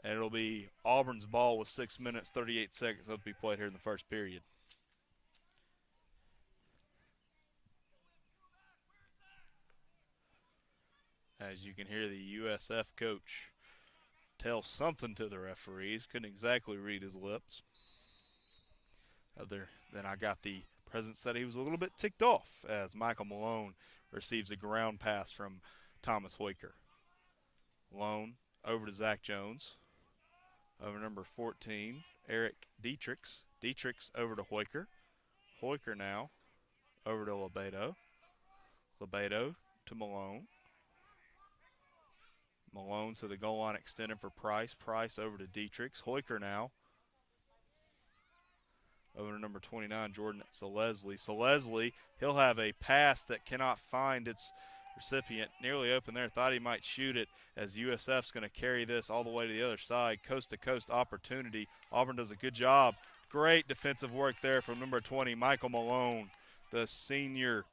And it'll be Auburn's ball with 6 minutes, 38 seconds left to be played here in the first period. As you can hear the USF coach tell something to the referees. Couldn't exactly read his lips. Other than I got the presence that he was a little bit ticked off as Michael Malone receives a ground pass from Thomas Hoyker. Malone over to Zach Jones. Over number 14, Eric Dietrichs. Dietrichs over to Hoyker. Hoyker now over to Lebedo. Lebedo to Malone. Malone to the goal line extended for Price. Price over to Dietrichs. Hoiker now. Over to number 29, Jordan Selesli. Selesli, he'll have a pass that cannot find its recipient. Nearly open there. Thought he might shoot it as USF's going to carry this all the way to the other side. Coast-to-coast opportunity. Auburn does a good job. Great defensive work there from number 20, Michael Malone, the senior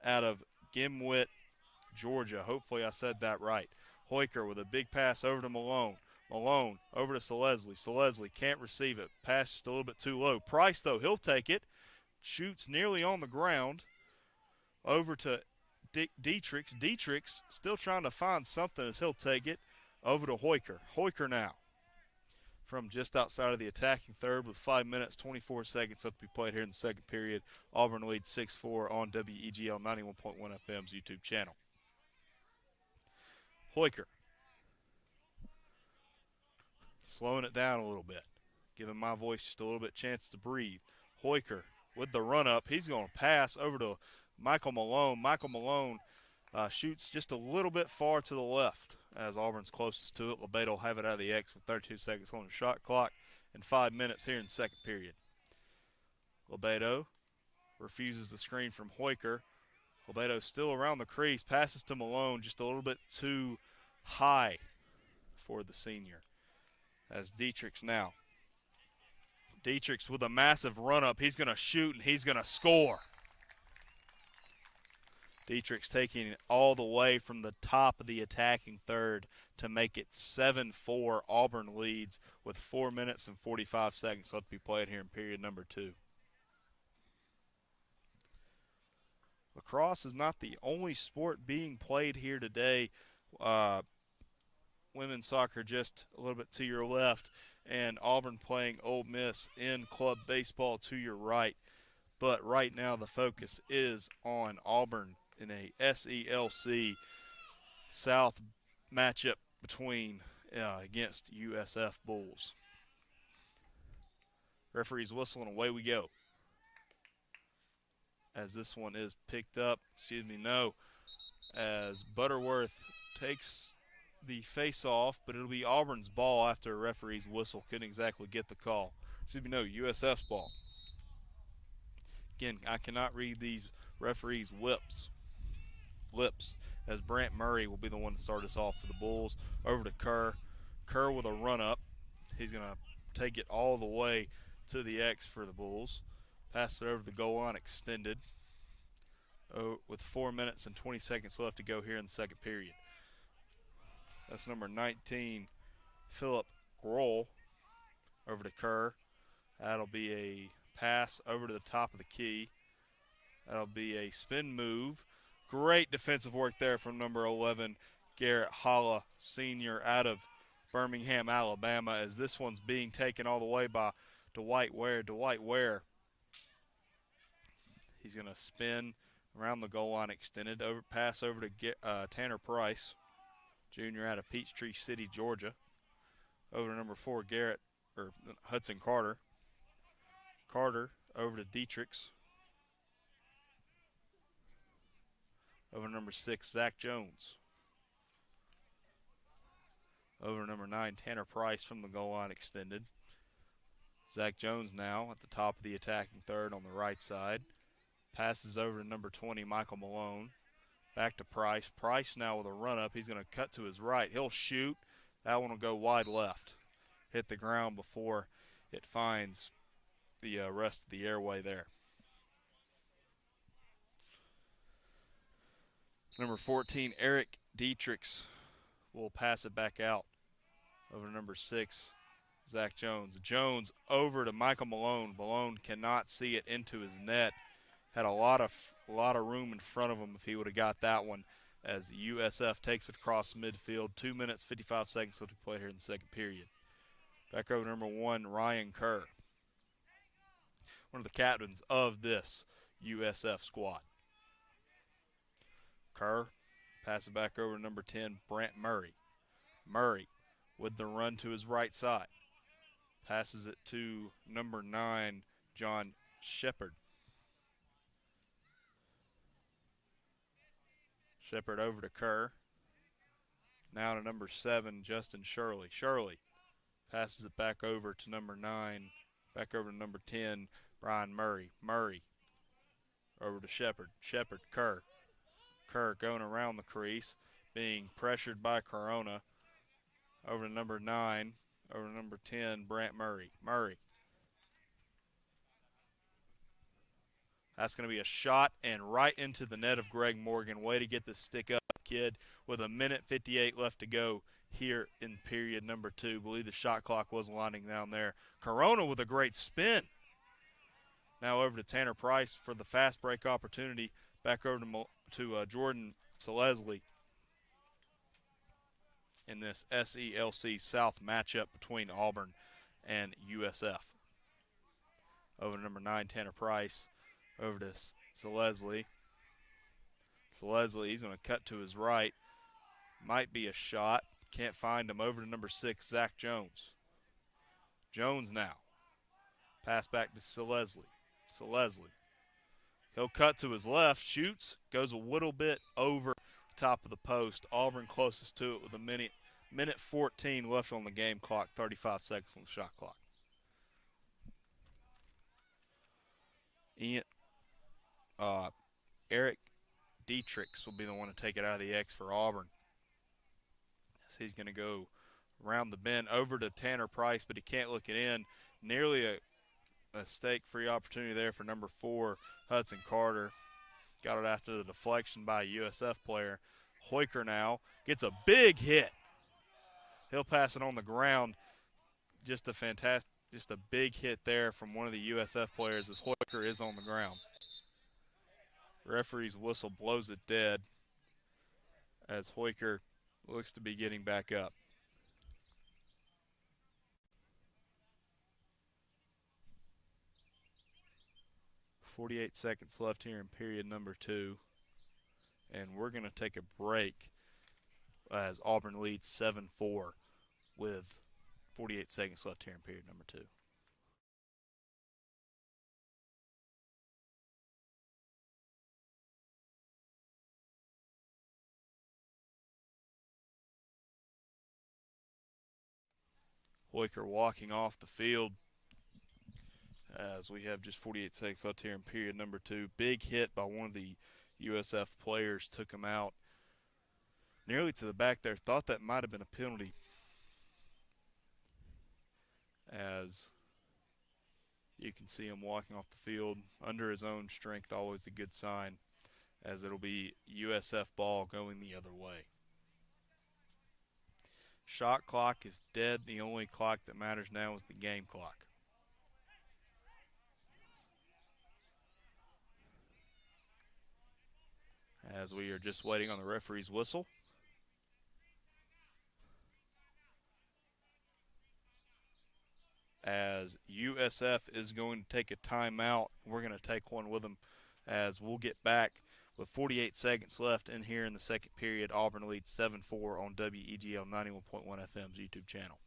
out of Gimwit, Georgia. Hopefully I said that right. Hoiker with a big pass over to Malone. Malone over to Selesli. Selesli can't receive it. Pass just a little bit too low. Price, though, he'll take it. Shoots nearly on the ground. Over to Dietrichs. Dietrichs still trying to find something as he'll take it. Over to Hoiker. Hoiker now from just outside of the attacking third with 5 minutes, 24 seconds left to be played here in the second period. Auburn leads 6-4 on WEGL 91.1 FM's YouTube channel. Hoiker. Slowing it down a little bit. Giving my voice just a little bit chance to breathe. Hoiker with the run-up. He's going to pass over to Michael Malone. Michael Malone shoots just a little bit far to the left as Auburn's closest to it. Lebedo will have it out of the X with 32 seconds on the shot clock and 5 minutes here in the second period. Lebedo refuses the screen from Hoiker. Lebedo still around the crease. Passes to Malone just a little bit too high for the senior. As Dietrichs now. Dietrichs with a massive run-up. He's going to shoot and he's going to score. Dietrichs taking it all the way from the top of the attacking third to make it 7-4. Auburn leads with 4 minutes and 45 seconds left to be played here in period number 2. Lacrosse is not the only sport being played here today. Women's soccer just a little bit to your left, and Auburn playing Ole Miss in club baseball to your right. But right now the focus is on Auburn in a SELC South matchup between against USF Bulls. Referee's whistle and away we go. As this one is picked up, as Butterworth takes the face-off, but it'll be Auburn's ball after a referee's whistle. Couldn't exactly get the call. USF's ball. Again, I cannot read these referees' lips, as Brant Murray will be the one to start us off for the Bulls. Over to Kerr. Kerr with a run-up. He's going to take it all the way to the X for the Bulls. Pass it over the goal line, extended. With 4 minutes and 20 seconds left to go here in the second period. That's number 19, Philip Grohl, over to Kerr. That'll be a pass over to the top of the key. That'll be a spin move. Great defensive work there from number 11, Garrett Holla, senior out of Birmingham, Alabama, as this one's being taken all the way by Dwight Ware. Dwight Ware, he's going to spin around the goal line, extended pass over to Tanner Price, junior out of Peachtree City, Georgia. Over to number 4, Hudson Carter. Carter over to Dietrichs. Over to number 6, Zach Jones. Over to number 9, Tanner Price from the goal line, extended. Zach Jones now at the top of the attacking third on the right side. Passes over to number 20, Michael Malone. Back to Price. Price now with a run-up. He's going to cut to his right. He'll shoot. That one will go wide left. Hit the ground before it finds the rest of the airway there. Number 14, Eric Dietrichs will pass it back out over to number 6, Zach Jones. Jones over to Michael Malone. Malone cannot see it into his net. Had a lot of room in front of him if he would have got that one, as USF takes it across midfield. 2 minutes, 55 seconds left to play here in the second period. Back over to number 1, Ryan Kerr, one of the captains of this USF squad. Kerr, pass it back over to number 10, Brant Murray. Murray with the run to his right side. Passes it to number 9, John Shepard. Shepard over to Kerr. Now to number 7, Justin Shirley. Shirley passes it back over to number 9, back over to number 10, Brian Murray. Murray over to Shepard. Shepard, Kerr. Kerr going around the crease, being pressured by Corona. Over to number 9, over to number 10, Brant Murray. Murray. That's going to be a shot and right into the net of Greg Morgan. Way to get the stick up, kid, with 1:58 left to go here in period number 2. Believe the shot clock wasn't winding down there. Corona with a great spin. Now over to Tanner Price for the fast break opportunity. Back over to Jordan Selesky in this SELC South matchup between Auburn and USF. Over to number 9, Tanner Price. Over to Selesky. Selesky, he's going to cut to his right. Might be a shot. Can't find him. Over to number 6, Zach Jones. Jones now. Pass back to Selesky. Selesky. He'll cut to his left, shoots, goes a little bit over top of the post. Auburn closest to it with a minute 14 left on the game clock, 35 seconds on the shot clock. Eric Dietrichs will be the one to take it out of the X for Auburn. So he's going to go around the bend over to Tanner Price, but he can't look it in. Nearly a mistake-free opportunity there for number 4, Hudson Carter. Got it after the deflection by a USF player. Hoiker now gets a big hit. He'll pass it on the ground. Just a big hit there from one of the USF players as Hoiker is on the ground. Referee's whistle blows it dead as Hoiker looks to be getting back up. .48 seconds left here in period number 2. And we're going to take a break as Auburn leads 7-4 with 48 seconds left here in period number 2. Hoiker walking off the field as we have just 48 seconds left here in period number 2. Big hit by one of the USF players, took him out nearly to the back there. Thought that might have been a penalty as you can see him walking off the field under his own strength, always a good sign, as it'll be USF ball going the other way. Shot clock is dead. The only clock that matters now is the game clock. As we are just waiting on the referee's whistle. As USF is going to take a timeout, we're going to take one with them as we'll get back with 48 seconds left in here in the second period. Auburn leads 7-4 on WEGL 91.1 FM's YouTube channel.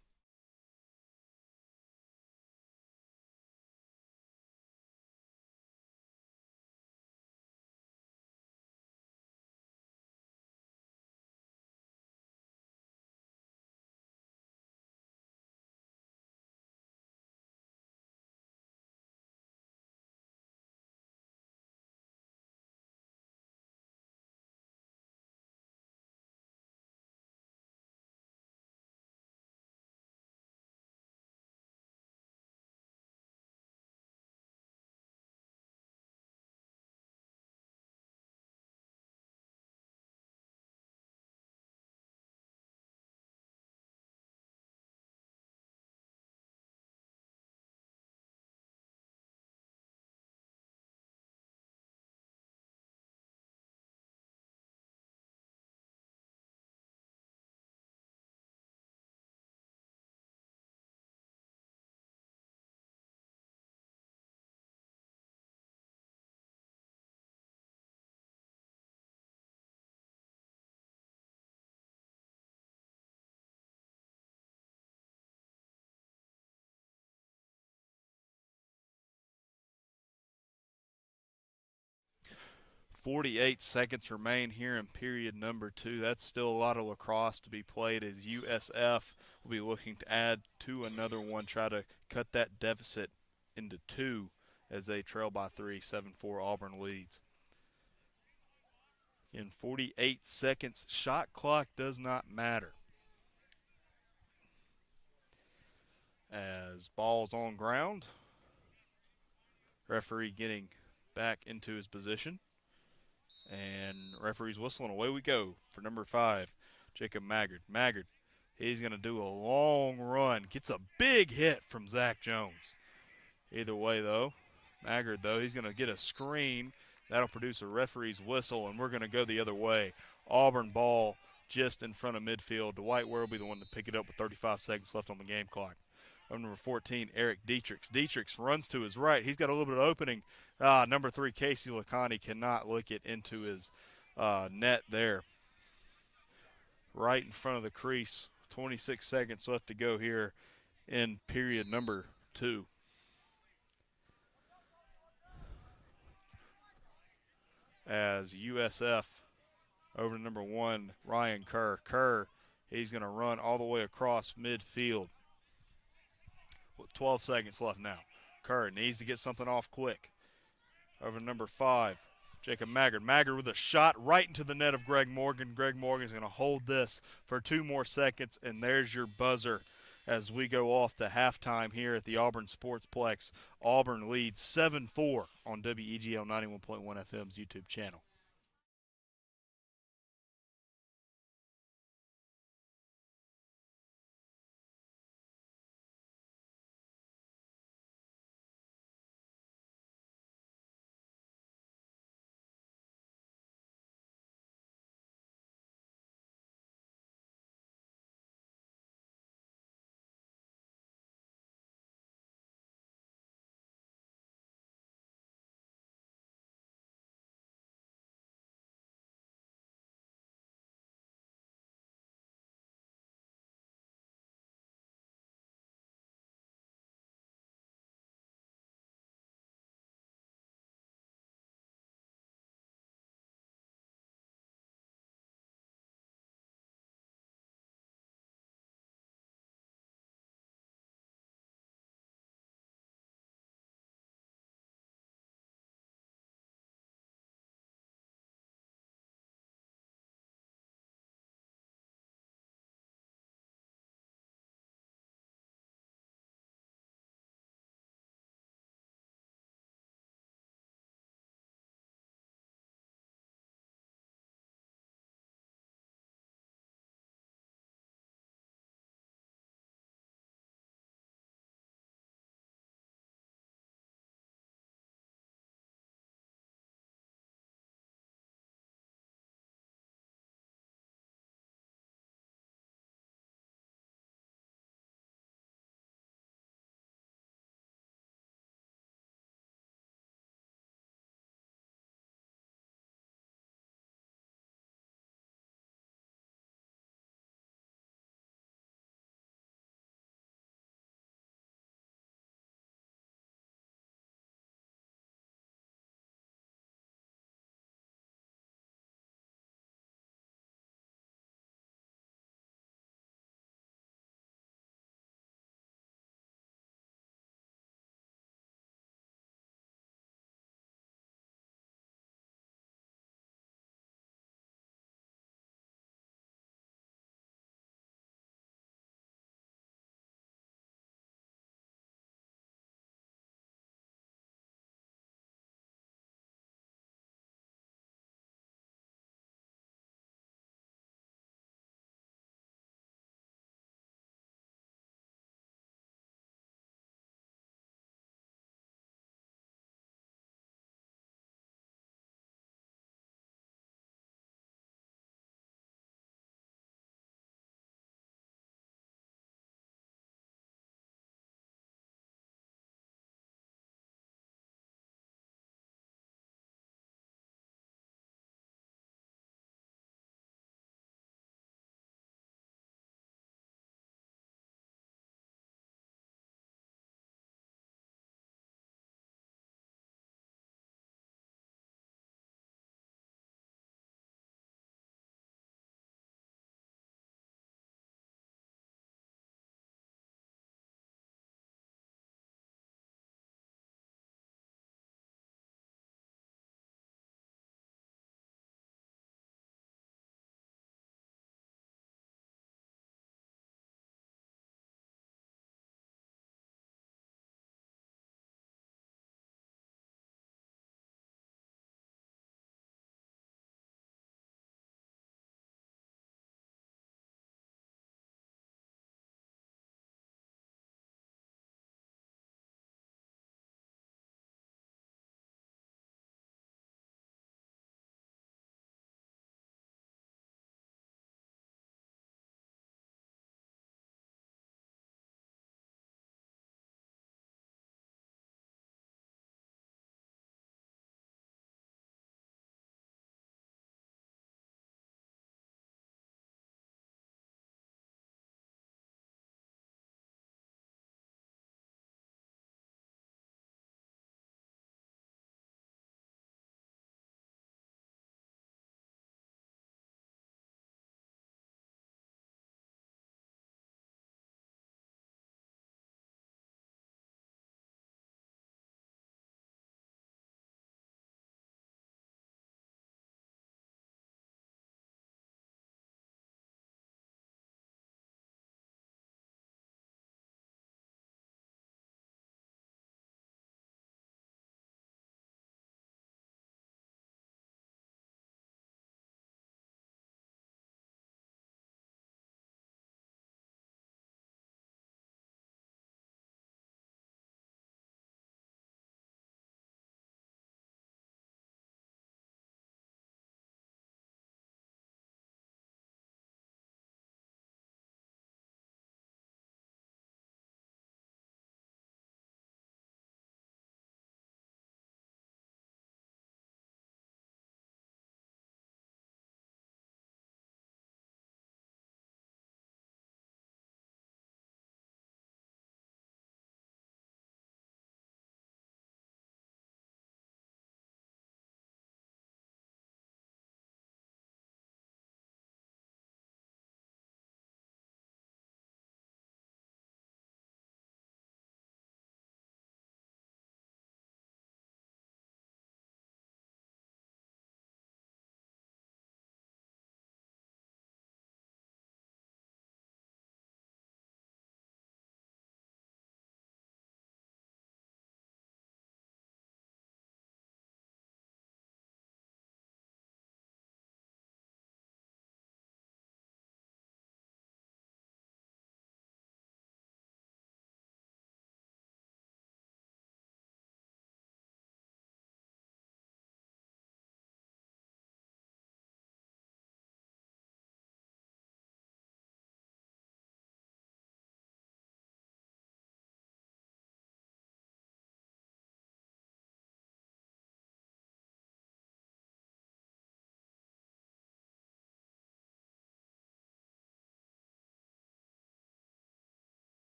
48 seconds remain here in period number 2. That's still a lot of lacrosse to be played as USF will be looking to add to another one, try to cut that deficit into 2 as they trail by 3, 7-4 Auburn leads. In 48 seconds, shot clock does not matter. As ball's on ground, referee getting back into his position. And referee's whistling. Away we go for number 5, Jacob Maggard. Maggard, he's going to do a long run. Gets a big hit from Zach Jones. Either way, though, Maggard, though, he's going to get a screen. That'll produce a referee's whistle, and we're going to go the other way. Auburn ball just in front of midfield. Dwight Ware will be the one to pick it up with 35 seconds left on the game clock. Number 14, Eric Dietrichs. Dietrichs runs to his right. He's got a little bit of opening. Number 3, Casey Lacani cannot lick it into his net there. Right in front of the crease. 26 seconds left to go here in period number 2. As USF over to number 1, Ryan Kerr. Kerr, he's going to run all the way across midfield. With 12 seconds left now. Kerr needs to get something off quick. Over to number 5, Jacob Maggard. Maggard with a shot right into the net of Greg Morgan. Greg Morgan's going to hold this for 2 more seconds, and there's your buzzer as we go off to halftime here at the Auburn Sportsplex. Auburn leads 7-4 on WEGL 91.1 FM's YouTube channel.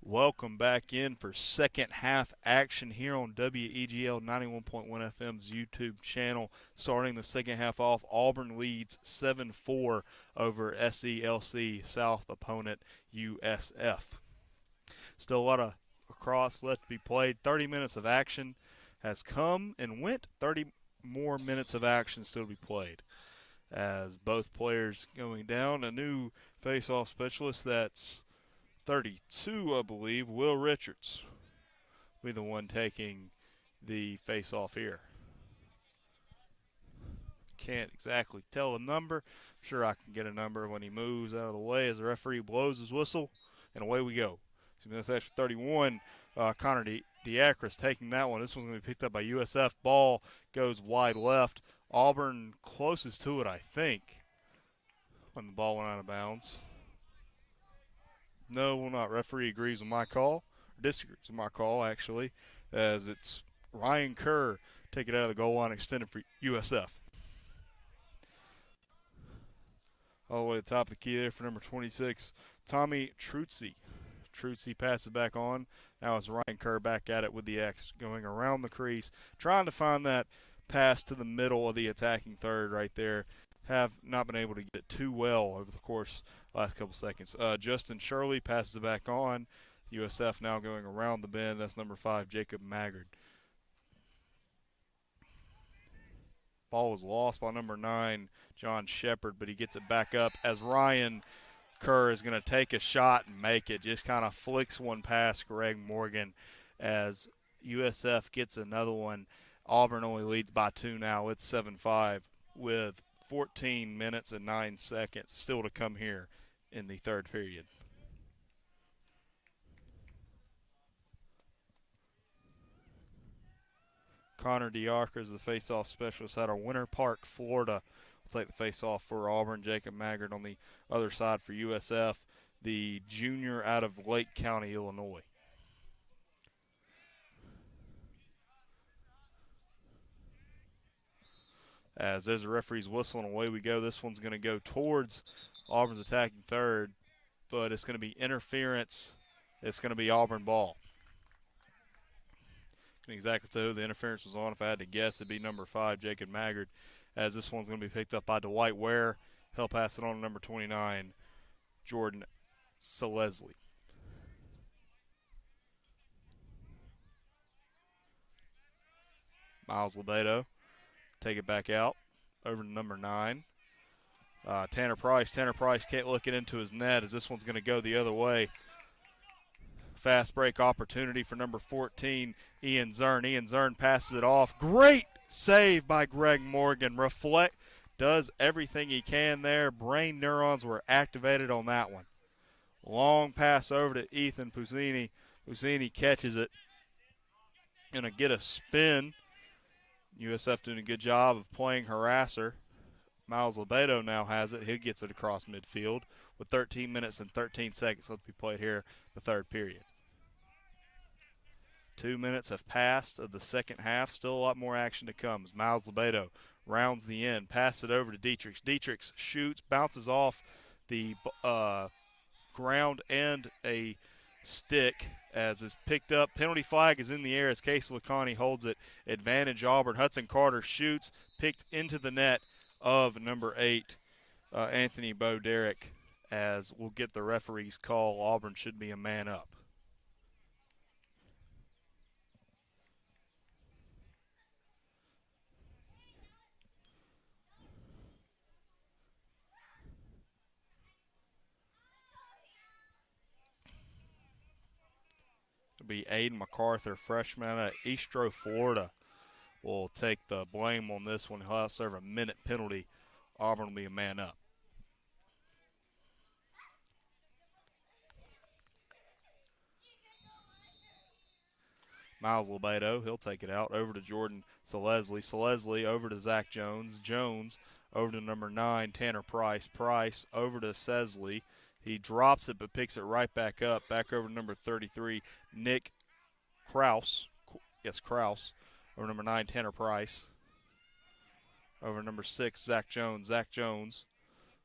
Welcome back in for second half action here on WEGL 91.1 FM's YouTube channel. Starting the second half off, Auburn leads 7-4 over SELC South opponent USF. Still a lot of lacrosse left to be played. 30 minutes of action has come and went. 30 more minutes of action still to be played. As both players going down, a new face-off specialist that's 32, I believe, Will Richards will be the one taking the face-off here. Can't exactly tell a number. I'm sure I can get a number when he moves out of the way as the referee blows his whistle, and away we go. So that's after 31. Connor Diacris taking that one. This one's going to be picked up by USF. Ball goes wide left. Auburn closest to it, I think, when the ball went out of bounds. No, will not. Referee agrees with my call, or disagrees with my call, actually, as it's Ryan Kerr take it out of the goal line, extended for USF. All the way to the top of the key there for number 26, Tommy Truzzi. Truzzi passes it back on. Now it's Ryan Kerr back at it with the X, going around the crease, trying to find that pass to the middle of the attacking third right there. Have not been able to get it too well over the course last couple seconds. Justin Shirley passes it back on. USF now going around the bend. That's number 5, Jacob Maggard. Ball was lost by number 9, John Shepard, but he gets it back up as Ryan Kerr is going to take a shot and make it. Just kind of flicks one past Greg Morgan as USF gets another one. Auburn only leads by 2 now. It's 7-5 with 14 minutes and 9 seconds still to come here in the third period. Connor Diarca is the face-off specialist out of Winter Park, Florida. We'll take the face-off for Auburn. Jacob Maggard on the other side for USF, the junior out of Lake County, Illinois. As there's a referee's whistle and away we go. This one's going to go towards Auburn's attacking third, but it's going to be interference. It's going to be Auburn ball. Can't exactly tell who the interference was on. If I had to guess, it'd be number 5, Jacob Maggard, as this one's going to be picked up by Dwight Ware. He'll pass it on to number 29, Jordan Seleslie. Miles Lebedo take it back out over to number 9. Tanner Price. Tanner Price can't look it into his net as this one's going to go the other way. Fast break opportunity for number 14, Ian Zern. Ian Zern passes it off. Great save by Greg Morgan. Does everything he can there. Brain neurons were activated on that one. Long pass over to Ethan Pusini. Pusini catches it. Going to get a spin. USF doing a good job of playing harasser. Miles Lebedo now has it. He gets it across midfield with 13 minutes and 13 seconds left to be played here the third period. 2 minutes have passed of the second half. Still a lot more action to come as Miles Lebedo rounds the end, passes it over to Dietrich. Dietrich shoots, bounces off the ground and a stick as is picked up. Penalty flag is in the air as Casey Lacani holds it. Advantage Auburn. Hudson Carter shoots, picked into the net of number 8, Anthony Boderick, as we'll get the referee's call. Auburn should be a man up. It'll be Aiden MacArthur, freshman out of Eastro, Florida, will take the blame on this one. He'll have to serve a minute penalty. Auburn will be a man up. Miles Lebedo, he'll take it out over to Jordan Seleslie. Seleslie over to Zach Jones. Jones over to number 9, Tanner Price. Price over to Sesley. He drops it but picks it right back up. Back over to number 33, Nick Kraus. Yes, Kraus. Over number 9, Tanner Price. Over number 6, Zach Jones. Zach Jones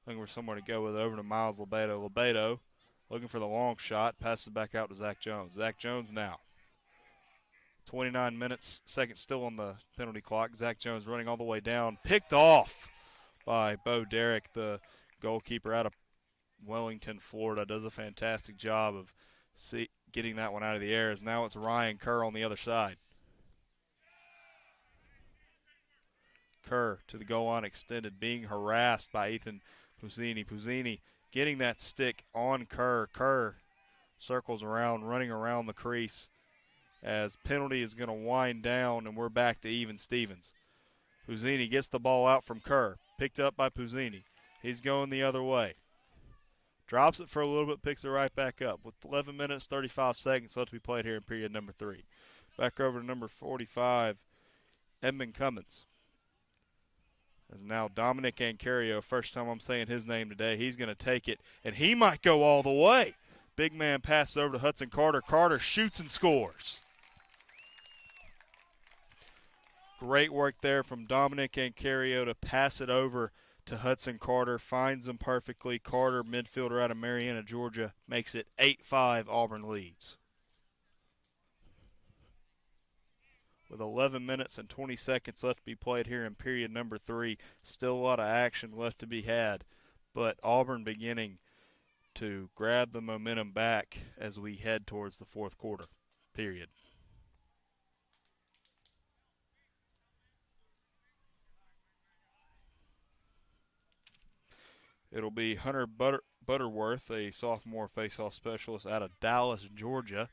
looking for somewhere to go with it. Over to Miles Lebedo. Lebedo looking for the long shot, passes it back out to Zach Jones. Zach Jones now. 29 minutes, seconds still on the penalty clock. Zach Jones running all the way down, picked off by Bo Derrick, the goalkeeper out of Wellington, Florida. Does a fantastic job of getting that one out of the air. As now it's Ryan Kerr on the other side. Kerr to the goal line extended, being harassed by Ethan Puzzini. Puzzini getting that stick on Kerr. Kerr circles around, running around the crease as penalty is going to wind down, and we're back to even Stevens. Puzzini gets the ball out from Kerr, picked up by Puzzini. He's going the other way. Drops it for a little bit, picks it right back up. With 11 minutes, 35 seconds left to be played here in period number 3. Back over to number 45, Edmund Cummins. As now Dominic Ancario, first time I'm saying his name today, he's going to take it, and he might go all the way. Big man passes over to Hudson Carter. Carter shoots and scores. Great work there from Dominic Ancario to pass it over to Hudson Carter. Finds him perfectly. Carter, midfielder out of Marietta, Georgia, makes it 8-5. Auburn leads. With 11 minutes and 20 seconds left to be played here in period number 3. Still a lot of action left to be had, but Auburn beginning to grab the momentum back as we head towards the fourth quarter period. It'll be Hunter Butterworth, a sophomore faceoff specialist out of Dallas, Georgia,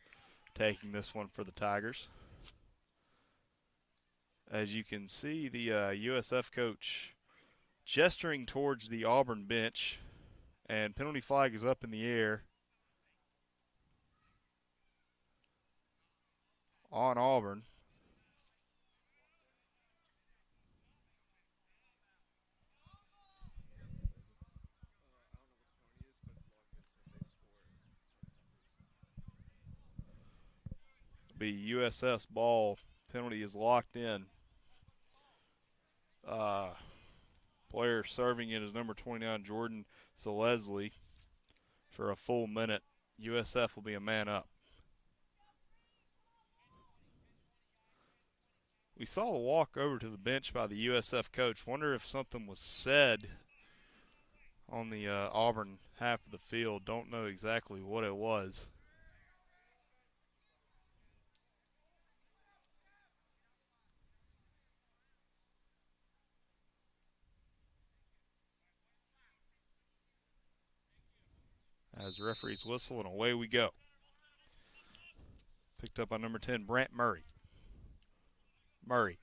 taking this one for the Tigers. As you can see, the USF coach gesturing towards the Auburn bench, and penalty flag is up in the air on Auburn. Be USF's ball. Penalty is locked in. Player serving it is number 29, Jordan Selesky, for a full minute. USF will be a man up. We saw a walk over to the bench by the USF coach. Wonder if something was said on the Auburn half of the field. Don't know exactly what it was. As referees whistle, and away we go. Picked up by number 10, Brant Murray. Murray,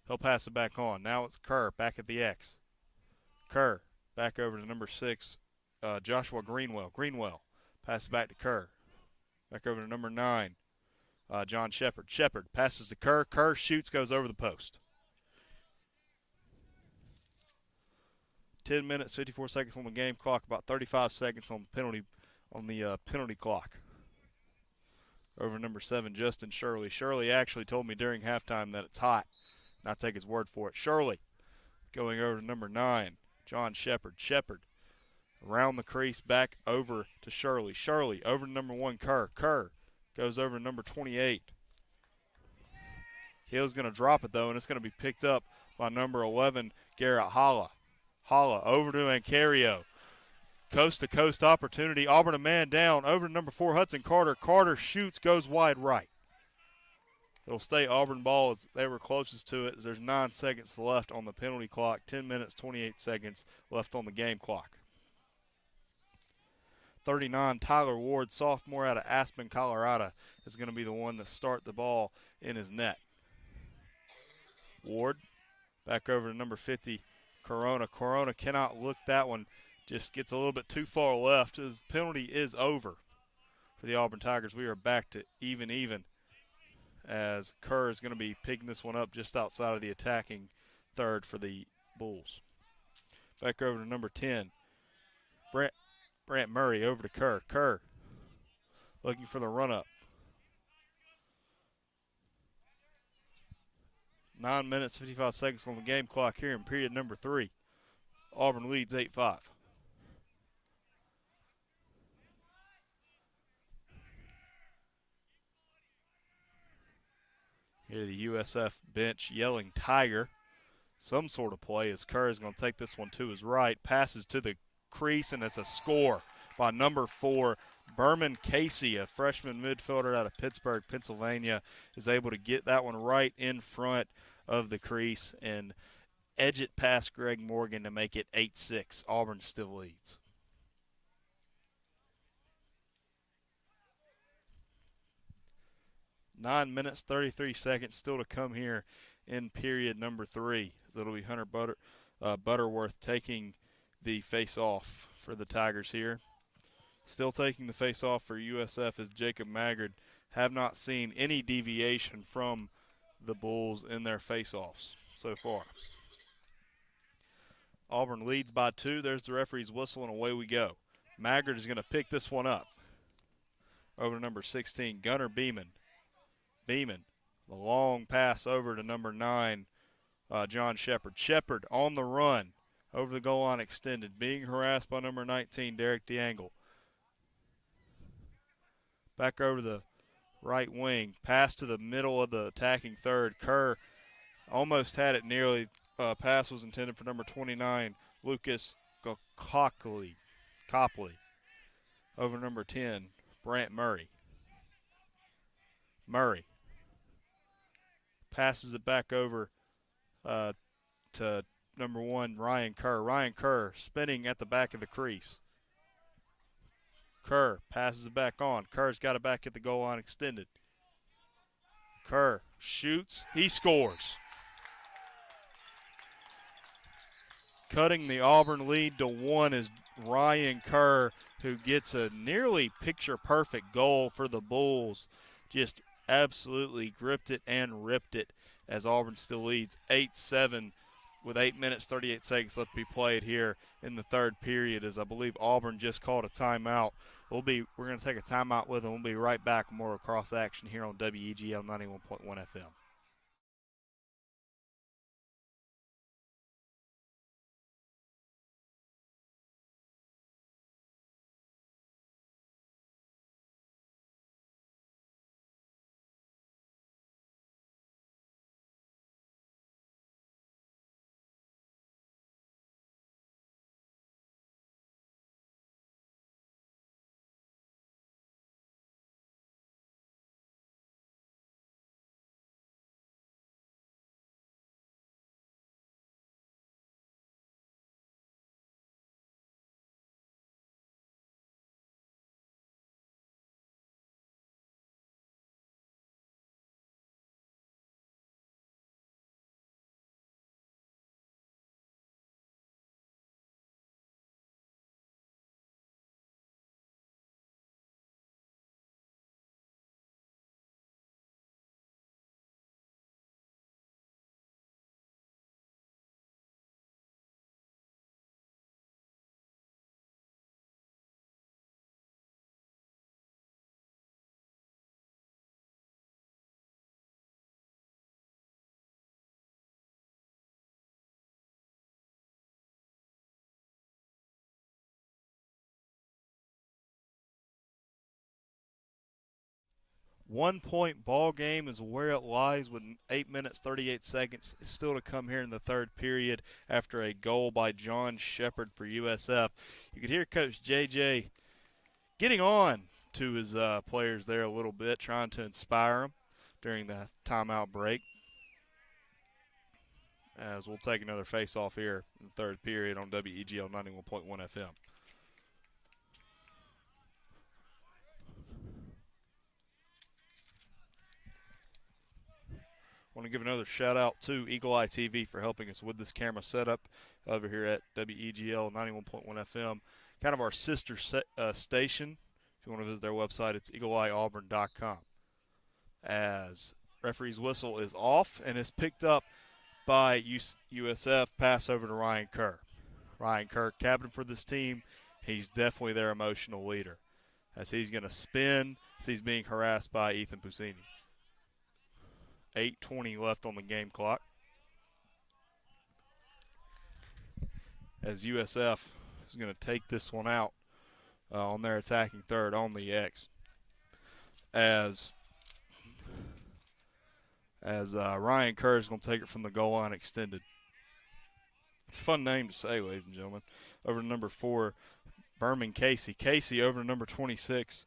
he'll pass it back on. Now it's Kerr back at the X. Kerr back over to number 6, Joshua Greenwell. Greenwell, pass it back to Kerr. Back over to number 9, John Shepard. Shepard passes to Kerr. Kerr shoots, goes over the post. 10 minutes, 54 seconds on the game clock, about 35 seconds on the penalty clock. Over number 7, Justin Shirley. Shirley actually told me during halftime that it's hot, and I take his word for it. Shirley going over to number 9, John Shepard. Shepard around the crease, back over to Shirley. Shirley over to number 1, Kerr. Kerr goes over to number 28. Hill's going to drop it, though, and it's going to be picked up by number 11, Garrett Holla. Holla over to Ancario. Coast-to-coast opportunity. Auburn a man down. Over to number 4, Hudson Carter. Carter shoots, goes wide right. It'll stay Auburn ball as they were closest to it. As there's 9 seconds left on the penalty clock. 10 minutes, 28 seconds left on the game clock. 39, Tyler Ward, sophomore out of Aspen, Colorado, is going to be the one to start the ball in his net. Ward back over to number 50, Corona. Corona cannot look that one. Just gets a little bit too far left. His penalty is over for the Auburn Tigers. We are back to even as Kerr is going to be picking this one up just outside of the attacking third for the Bulls. Back over to number 10, Brant Murray over to Kerr. Kerr looking for the run-up. 9 minutes, 55 seconds on the game clock here in period number 3. Auburn leads 8-5. Hear the USF bench yelling Tiger. Some sort of play as Kerr is going to take this one to his right. Passes to the crease, and it's a score by number 4, Berman Casey, a freshman midfielder out of Pittsburgh, Pennsylvania, is able to get that one right in front of the crease and edge it past Greg Morgan to make it 8-6. Auburn still leads. Nine minutes, 33 seconds still to come here in period number 3. So it'll be Hunter Butterworth taking the face-off for the Tigers here. Still taking the face-off for USF is Jacob Maggard. Have not seen any deviation from the Bulls in their face-offs so far. Auburn leads by 2. There's the referee's whistle, and away we go. Maggard is going to pick this one up. Over to number 16, Gunnar Beeman. Beeman, the long pass over to number 9, John Shepard. Shepard on the run, over the goal line extended, being harassed by number 19, Derek DeAngle. Back over the right wing, pass to the middle of the attacking third. Kerr almost had it nearly. Pass was intended for number 29, Lucas Copley. Over number 10, Brant Murray. Murray passes it back over to number 1, Ryan Kerr. Ryan Kerr spinning at the back of the crease. Kerr passes it back on. Kerr's got it back at the goal line extended. Kerr shoots. He scores. Cutting the Auburn lead to 1 is Ryan Kerr, who gets a nearly picture-perfect goal for the Bulls. Just absolutely gripped it and ripped it as Auburn still leads 8-7 with 8 minutes, 38 seconds left to be played here in the third period, as I believe Auburn just called a timeout. We're going to take a timeout with them. We'll be right back with more lacrosse action here on WEGL 91.1 FM. One-point ball game is where it lies with 8 minutes, 38 seconds still to come here in the third period after a goal by John Shepard for USF. You could hear Coach JJ getting on to his players there a little bit, trying to inspire them during the timeout break. As we'll take another face-off here in the third period on WEGL 91.1 FM. I want to give another shout out to Eagle Eye TV for helping us with this camera setup over here at WEGL 91.1 FM. Kind of our sister station. If you want to visit their website, it's eagleeyeauburn.com. As referee's whistle is off and is picked up by USF, pass over to Ryan Kerr. Ryan Kerr, captain for this team. He's definitely their emotional leader as he's going to spin as he's being harassed by Ethan Pusini. 8:20 left on the game clock. As USF is going to take this one out on their attacking third on the X. As as Ryan Kerr is going to take it from the goal line extended. It's a fun name to say, ladies and gentlemen. Over to number 4, Berman Casey. Casey over to number 26,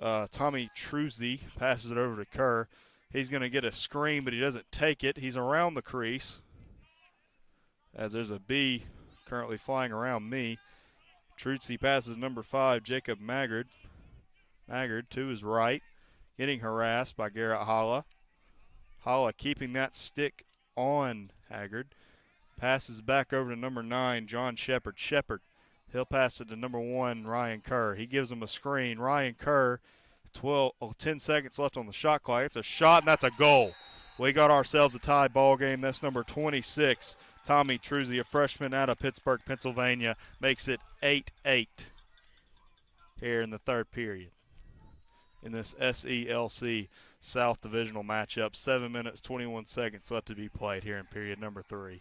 Tommy Truzzi passes it over to Kerr. He's going to get a screen, but he doesn't take it. He's around the crease as there's a bee currently flying around me. Truzzi passes number 5, Jacob Maggard. Maggard to his right, getting harassed by Garrett Holla. Holla keeping that stick on Haggard. Passes back over to number 9, John Shepard. Shepard, he'll pass it to number 1, Ryan Kerr. He gives him a screen. Ryan Kerr, 10 seconds left on the shot clock. It's a shot, and that's a goal. We got ourselves a tie ball game. That's number 26, Tommy Truzzi, a freshman out of Pittsburgh, Pennsylvania, makes it 8-8 here in the third period in this SELC South Divisional matchup. 7 minutes, 21 seconds left to be played here in period number 3.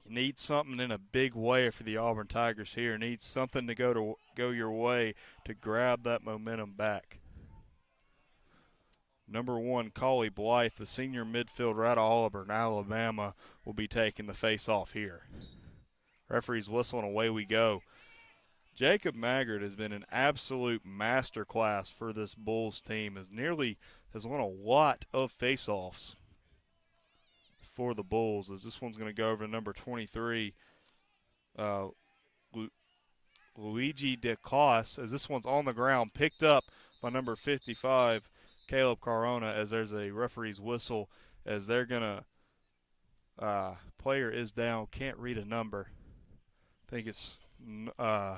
You need something in a big way for the Auburn Tigers here. Need something to go your way to grab that momentum back. Number 1, Collie Blythe, the senior midfielder out of Auburn, Alabama, will be taking the face-off here. Referee's whistle and away we go. Jacob Maggard has been an absolute masterclass for this Bulls team. Has won a lot of face-offs for the Bulls, as this one's going to go over to number 23, Luigi DeClaus, as this one's on the ground, picked up by number 55, Caleb Carona, as there's a referee's whistle, as they're going to, player is down, can't read a number. I think it's, I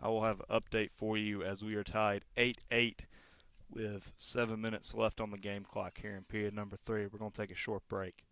will have an update for you as we are tied 8-8 with 7 minutes left on the game clock here in period number 3. We're going to take a short break.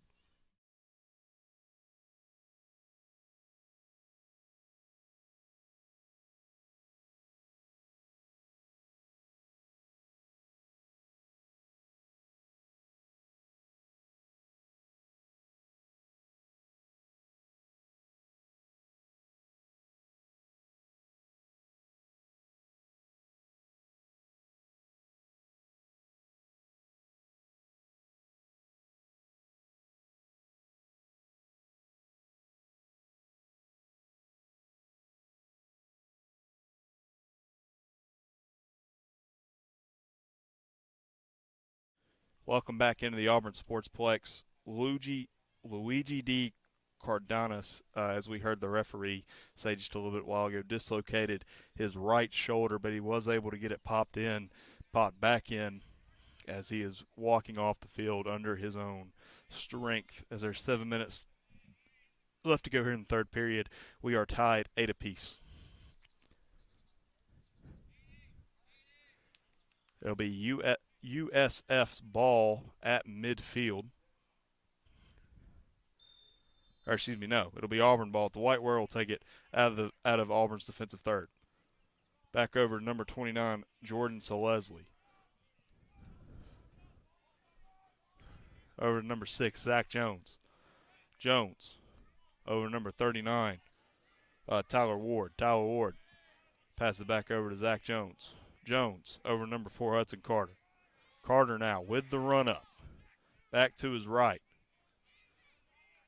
Welcome back into the Auburn Sportsplex. Luigi D. Cardenas, as we heard the referee say just a little bit while ago, dislocated his right shoulder, but he was able to get it popped back in as he is walking off the field under his own strength. As there's 7 minutes left to go here in the third period, we are tied 8 apiece. It'll be USF's ball at midfield. Or excuse me, no, it'll be Auburn ball. The Whiteware will take it out of Auburn's defensive third. Back over to number 29, Jordan Selesky. Over to number 6, Zach Jones. Jones. Over to number 39, Tyler Ward. Tyler Ward. Pass it back over to Zach Jones. Jones over to number 4, Hudson Carter. Carter now with the run-up. Back to his right.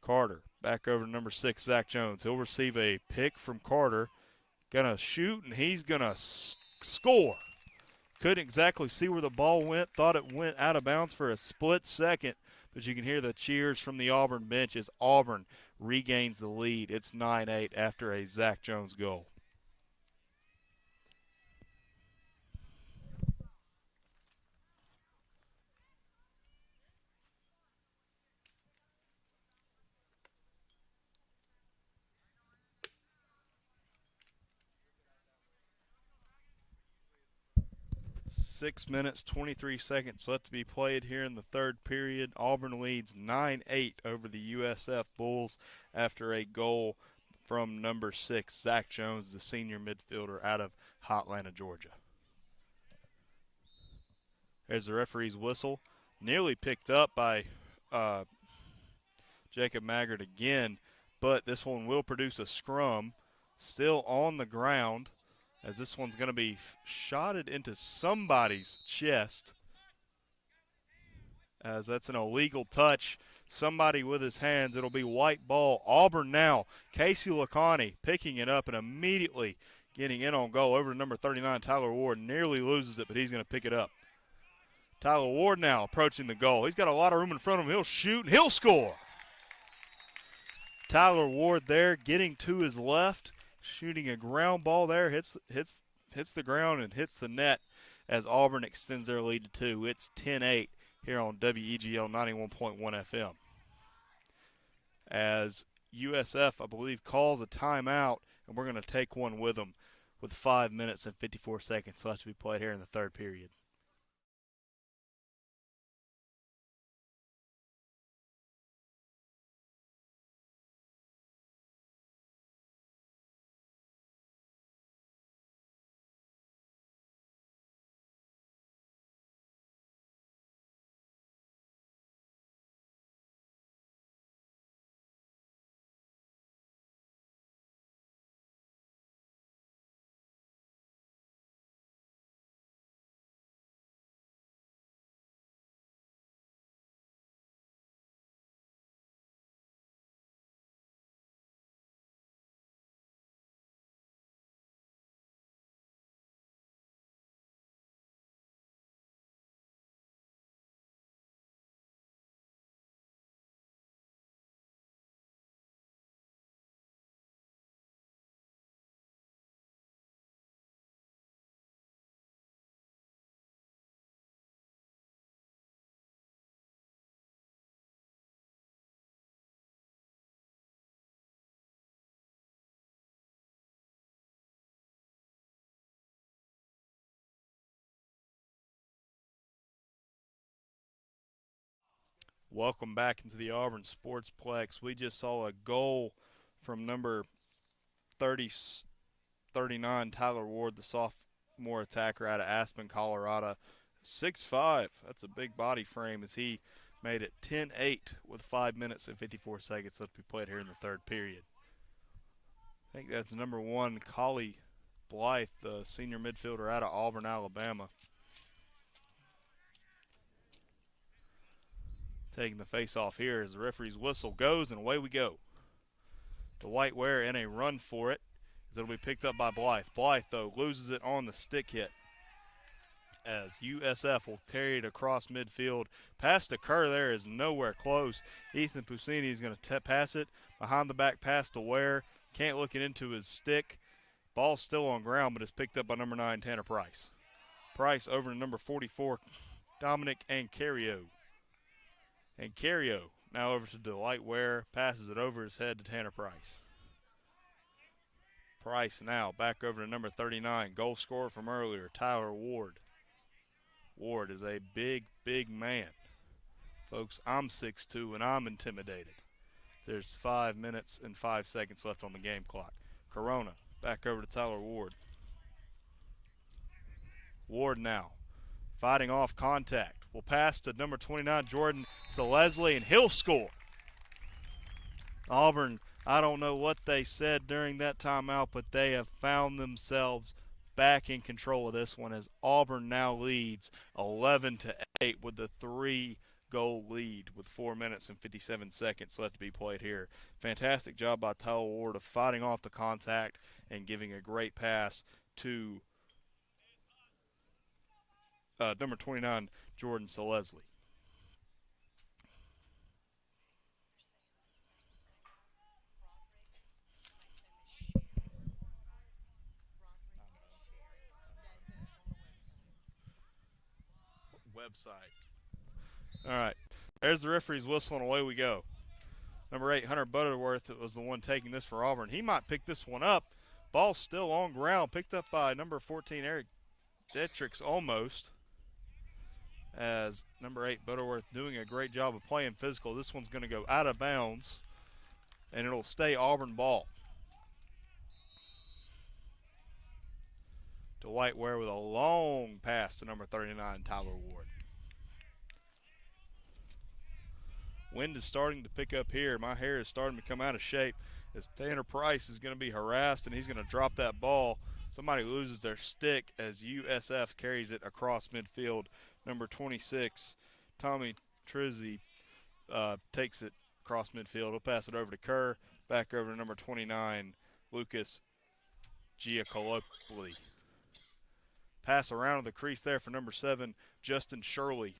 Carter back over to number 6, Zach Jones. He'll receive a pick from Carter. Gonna shoot, and he's gonna score. Couldn't exactly see where the ball went. Thought it went out of bounds for a split second, but you can hear the cheers from the Auburn bench as Auburn regains the lead. It's 9-8 after a Zach Jones goal. Six minutes, 23 seconds left to be played here in the third period. Auburn leads 9-8 over the USF Bulls after a goal from number 6, Zach Jones, the senior midfielder out of Hotlanta, Georgia. There's the referee's whistle. Nearly picked up by Jacob Maggard again, but this one will produce a scrum. Still on the ground, as this one's going to be shotted into somebody's chest, as that's an illegal touch. Somebody with his hands. It'll be white ball. Auburn now. Casey Lacani picking it up and immediately getting in on goal over to number 39, Tyler Ward. Nearly loses it, but he's going to pick it up. Tyler Ward now approaching the goal. He's got a lot of room in front of him. He'll shoot and he'll score. Tyler Ward there getting to his left, shooting a ground ball there. Hits the ground and hits the net as Auburn extends their lead to 2. It's 10-8 here on WEGL 91.1 FM. As USF, I believe, calls a timeout, and we're going to take one with them with 5 minutes and 54 seconds left to be played here in the third period. Welcome back into the Auburn Sportsplex. We just saw a goal from number 39, Tyler Ward, the sophomore attacker out of Aspen, Colorado. 6'5", that's a big body frame as he made it 10-8 with 5 minutes and 54 seconds left to be played here in the third period. I think that's number 1, Collie Blythe, the senior midfielder out of Auburn, Alabama. Taking the face-off here as the referee's whistle goes, and away we go. Dwight Ware in a run for it, as it'll be picked up by Blythe. Blythe, though, loses it on the stick hit, as USF will carry it across midfield. Pass to Kerr there is nowhere close. Ethan Pusini is going to pass it. Behind the back pass to Ware. Can't look it into his stick. Ball's still on ground, but it's picked up by number 9, Tanner Price. Price over to number 44, Dominic Ancario. And Cario now over to Dwight Ware, passes it over his head to Tanner Price. Price now back over to number 39, goal scorer from earlier, Tyler Ward. Ward is a big, big man. Folks, I'm 6'2", and I'm intimidated. There's 5 minutes and 5 seconds left on the game clock. Corona back over to Tyler Ward. Ward now fighting off contact. Will pass to number 29, Jordan Selesky, and he'll score. Auburn, I don't know what they said during that timeout, but they have found themselves back in control of this one as Auburn now leads 11-8 with the 3-goal lead with 4 minutes and 57 seconds left to be played here. Fantastic job by Tyler Ward of fighting off the contact and giving a great pass to number 29, Jordan Selesky. Website. All right. There's the referee's whistle, and away we go. Number 8, Hunter Butterworth, was the one taking this for Auburn. He might pick this one up. Ball still on ground, picked up by number 14, Eric Detrix almost. As number 8, Butterworth, doing a great job of playing physical. This one's going to go out of bounds, and it'll stay Auburn ball. Dwight Ware with a long pass to number 39, Tyler Ward. Wind is starting to pick up here. My hair is starting to come out of shape as Tanner Price is going to be harassed, and he's going to drop that ball. Somebody loses their stick as USF carries it across midfield. Number 26, Tommy Trizzi, takes it across midfield. He'll pass it over to Kerr, back over to number 29, Lucas Giacolopoli. Pass around to the crease there for number 7, Justin Shirley.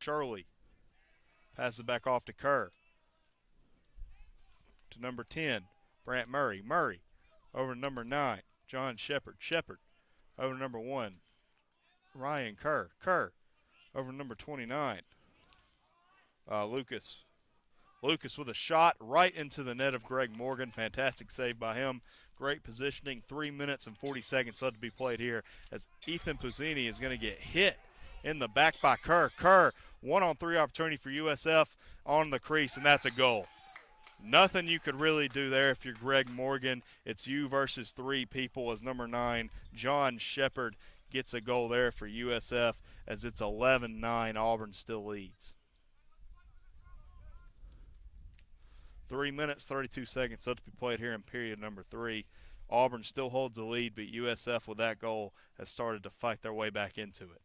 Passes it back off to Kerr. To number 10, Brant Murray. Over to number 9, John Shepard. Over to number 1, Ryan Kerr. Over to number 29, Lucas with a shot right into the net of Greg Morgan. Fantastic save by him. Great positioning. 3 minutes and 40 seconds left to be played here as Ethan Puzzini is going to get hit in the back by Kerr. 1-on-3 opportunity for USF on the crease, and that's a goal. Nothing you could really do there if you're Greg Morgan. It's you versus 3 people as number 9, John Shepard, gets a goal there for USF as it's 11-9. Auburn still leads. 3 minutes, 32 seconds left to be played here in period number 3. Auburn still holds the lead, but USF with that goal has started to fight their way back into it.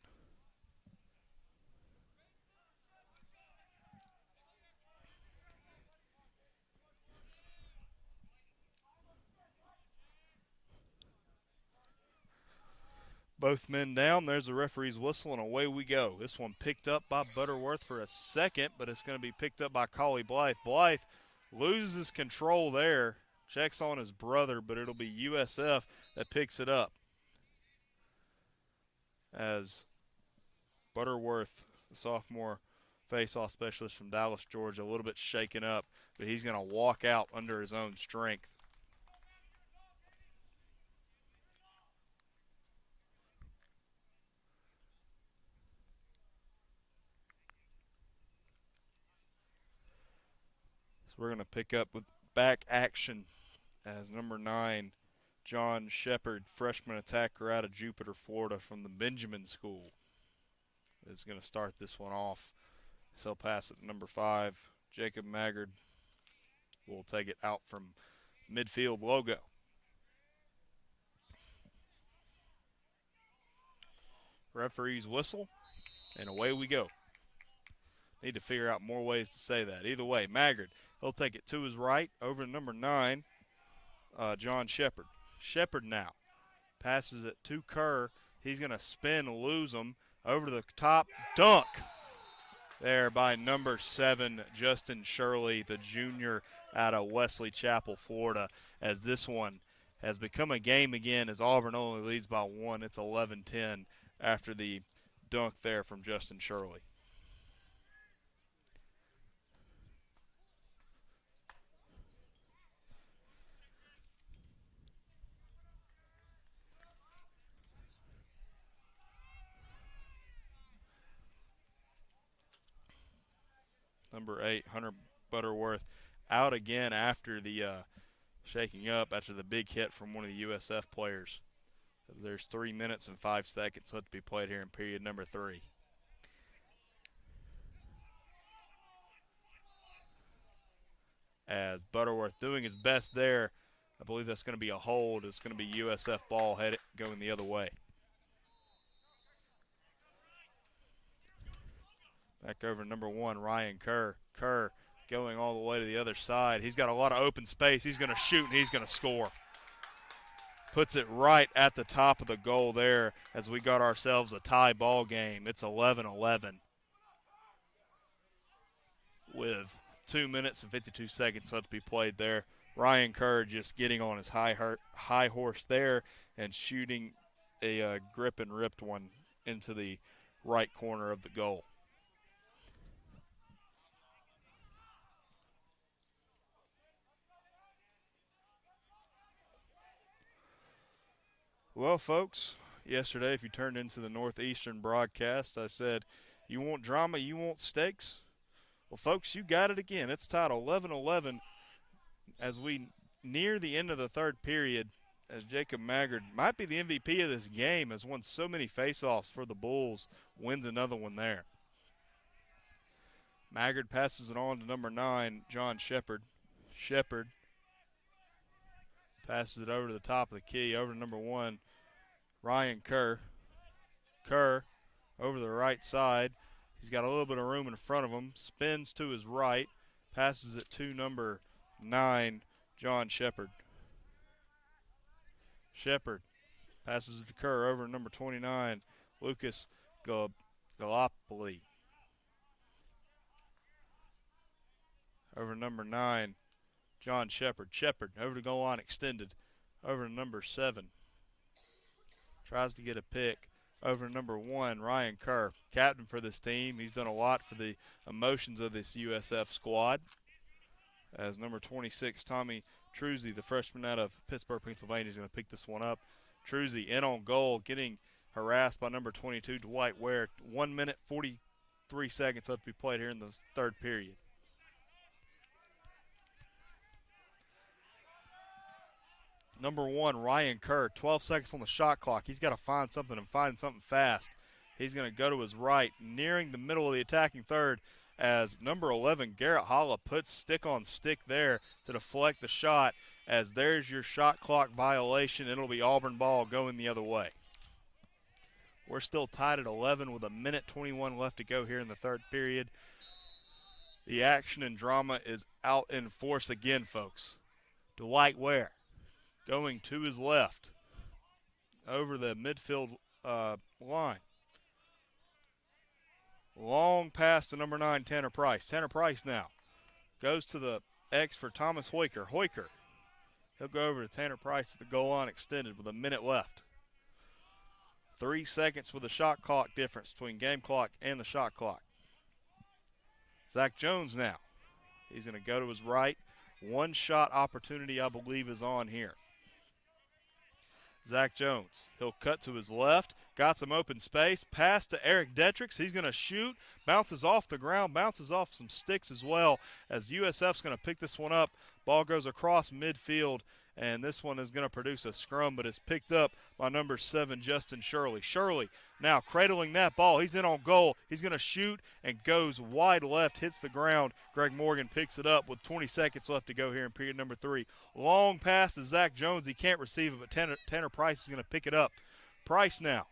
Both men down. There's the referee's whistle, and away we go. This one picked up by Butterworth for a second, but it's going to be picked up by Collie Blythe. Blythe loses control there. Checks on his brother, but it'll be USF that picks it up. As Butterworth, the sophomore face-off specialist from Dallas, Georgia, a little bit shaken up, but he's going to walk out under his own strength. We're going to pick up with back action as number 9, John Shepard, freshman attacker out of Jupiter, Florida from the Benjamin School, is going to start this one off. So he'll pass it to number 5, Jacob Maggard will take it out from midfield logo. Referee's whistle, and away we go. Need to figure out more ways to say that. Either way, Maggard, he'll take it to his right over to number 9, John Shepard. Shepard now passes it to Kerr. He's going to spin, lose him. Over to the top, dunk there by number 7, Justin Shirley, the junior out of Wesley Chapel, Florida, as this one has become a game again as Auburn only leads by 1. It's 11-10 after the dunk there from Justin Shirley. Number 8, Hunter Butterworth, out again after the shaking up after the big hit from one of the USF players. There's 3 minutes and 5 seconds left to be played here in period number 3. As Butterworth doing his best there. I believe that's going to be a hold. It's going to be USF ball headed going the other way. Back over to number 1, Ryan Kerr. Kerr going all the way to the other side. He's got a lot of open space. He's going to shoot, and he's going to score. Puts it right at the top of the goal there as we got ourselves a tie ball game. It's 11-11 with 2 minutes and 52 seconds left to be played there. Ryan Kerr just getting on his high horse there and shooting a grip and ripped one into the right corner of the goal. Well, folks, yesterday, if you turned into the Northeastern broadcast, I said, you want drama, you want stakes? Well, folks, you got it again. It's tied 11-11 as we near the end of the third period, as Jacob Maggard might be the MVP of this game, has won so many faceoffs for the Bulls, wins another one there. Maggard passes it on to number 9, John Shepard. Shepard passes it over to the top of the key, over to number 1, Ryan Kerr. Kerr over the right side. He's got a little bit of room in front of him. Spins to his right. Passes it to number 9, John Shepard. Shepard passes it to Kerr over to number 29, Lucas Galopoli. Over to number 9, John Shepard. Shepard over to goal line extended. Over to number 7. Tries to get a pick. Over to number 1, Ryan Kerr, captain for this team. He's done a lot for the emotions of this USF squad. As number 26, Tommy Truzzi, the freshman out of Pittsburgh, Pennsylvania, is going to pick this one up. Truzzi in on goal, getting harassed by number 22, Dwight Ware. 1 minute, 43 seconds left to be played here in the third period. Number 1, Ryan Kerr, 12 seconds on the shot clock. He's got to find something and find something fast. He's going to go to his right, nearing the middle of the attacking third, as number 11, Garrett Holla, puts stick on stick there to deflect the shot, as there's your shot clock violation. It'll be Auburn ball going the other way. We're still tied at 11 with 1:21 left to go here in the third period. The action and drama is out in force again, folks. Dwight Ware going to his left over the midfield line. Long pass to number 9, Tanner Price. Tanner Price now goes to the X for Thomas Hoiker. Hoiker, he'll go over to Tanner Price at the goal line extended with 1 minute left. 3 seconds with the shot clock difference between game clock and the shot clock. Zach Jones now. He's going to go to his right. 1 shot opportunity, I believe, is on here. Zach Jones, he'll cut to his left, got some open space, pass to Eric Detrix. He's going to shoot, bounces off the ground, bounces off some sticks as well, as USF's going to pick this one up. Ball goes across midfield, and this one is going to produce a scrum, but it's picked up by number 7, Justin Shirley. Shirley now cradling that ball. He's in on goal. He's going to shoot and goes wide left, hits the ground. Greg Morgan picks it up with 20 seconds left to go here in period number 3. Long pass to Zach Jones. He can't receive it, but Tanner Price is going to pick it up. Price now.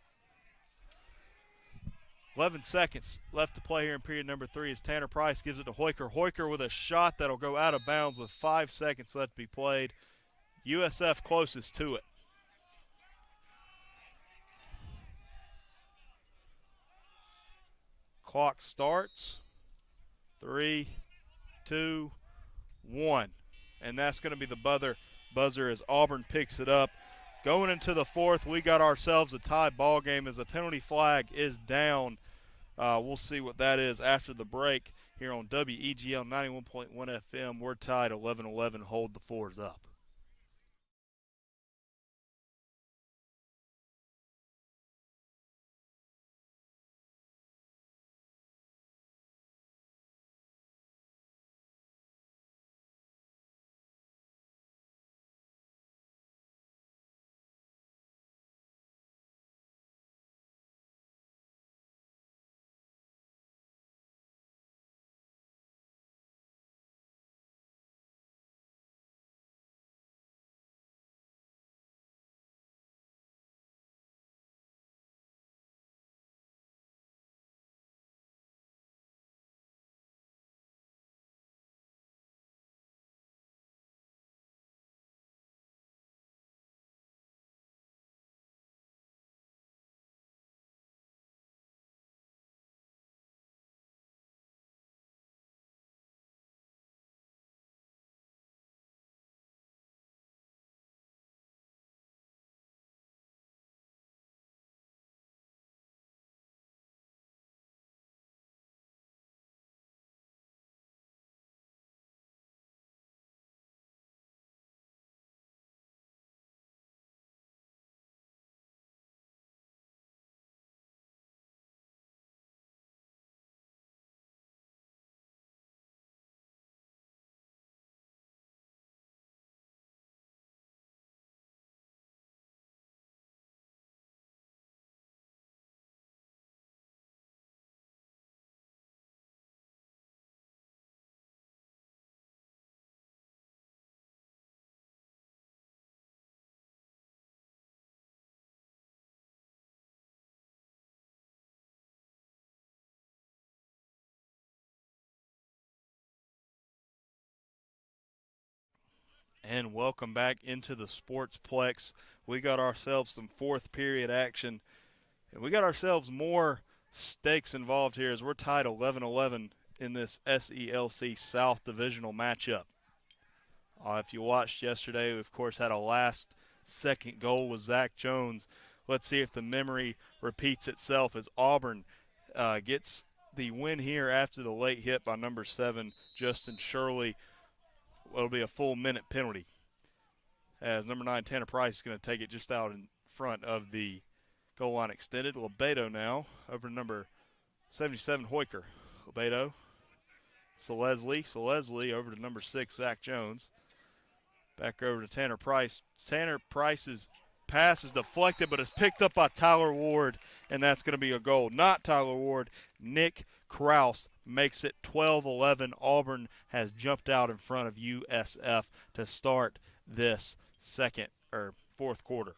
11 seconds left to play here in period number 3 as Tanner Price gives it to Hoiker. Hoiker with a shot that'll go out of bounds with 5 seconds left to be played. USF closest to it. Clock starts. 3, 2, 1. And that's going to be the buzzer as Auburn picks it up. Going into the fourth, we got ourselves a tie ball game as the penalty flag is down. We'll see what that is after the break here on WEGL 91.1 FM. We're tied 11-11. Hold the fours up. And welcome back into the Sportsplex. We got ourselves some fourth period action, and we got ourselves more stakes involved here as we're tied 11-11 in this SELC South divisional matchup. If you watched yesterday, we of course had a last-second goal with Zach Jones. Let's see if the memory repeats itself as Auburn gets the win here after the late hit by number 7, Justin Shirley. It'll be a full minute penalty, as number 9, Tanner Price, is going to take it just out in front of the goal line extended. Lebedo now over to number 77, Hoiker. Lebedo, Selesli over to number 6, Zach Jones. Back over to Tanner Price. Tanner Price's pass is deflected, but is picked up by Tyler Ward, and that's going to be a goal. Not Tyler Ward, Nick Kraus makes it 12-11. Auburn has jumped out in front of USF to start this fourth quarter.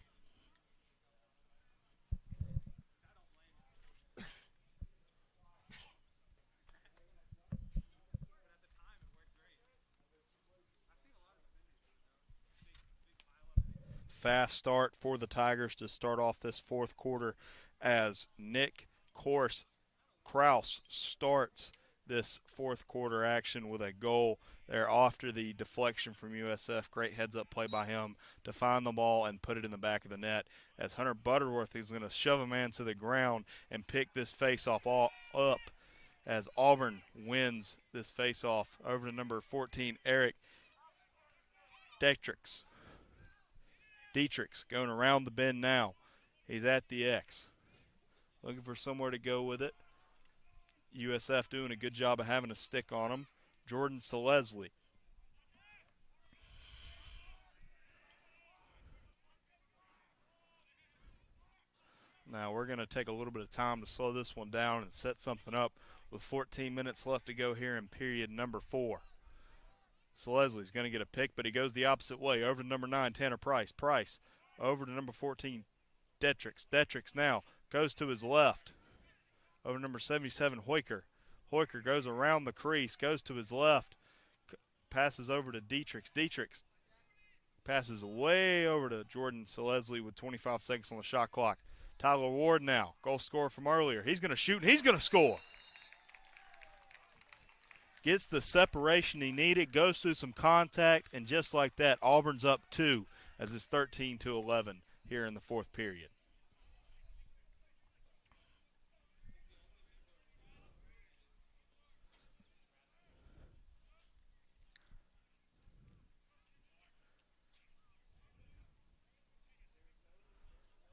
Fast start for the Tigers to start off this fourth quarter as Nick Kraus starts this fourth quarter action with a goal there after the deflection from USF. Great heads-up play by him to find the ball and put it in the back of the net, as Hunter Butterworth is going to shove a man to the ground and pick this face-off up as Auburn wins this face-off over to number 14, Eric Dietrichs. Dietrichs going around the bend now. He's at the X. Looking for somewhere to go with it. USF doing a good job of having a stick on him. Jordan Selesli. Now we're going to take a little bit of time to slow this one down and set something up with 14 minutes left to go here in period number 4. Selesli's going to get a pick, but he goes the opposite way. Over to number 9, Tanner Price. Price over to number 14, Dietrichs. Dietrichs now goes to his left. Over to number 77, Hoiker. Hoiker goes around the crease, goes to his left, passes over to Dietrichs. Dietrichs passes way over to Jordan Selesli with 25 seconds on the shot clock. Tyler Ward now, goal scorer from earlier. He's going to shoot, and he's going to score. Gets the separation he needed, goes through some contact, and just like that, Auburn's up 2 as it's 13-11 here in the fourth period.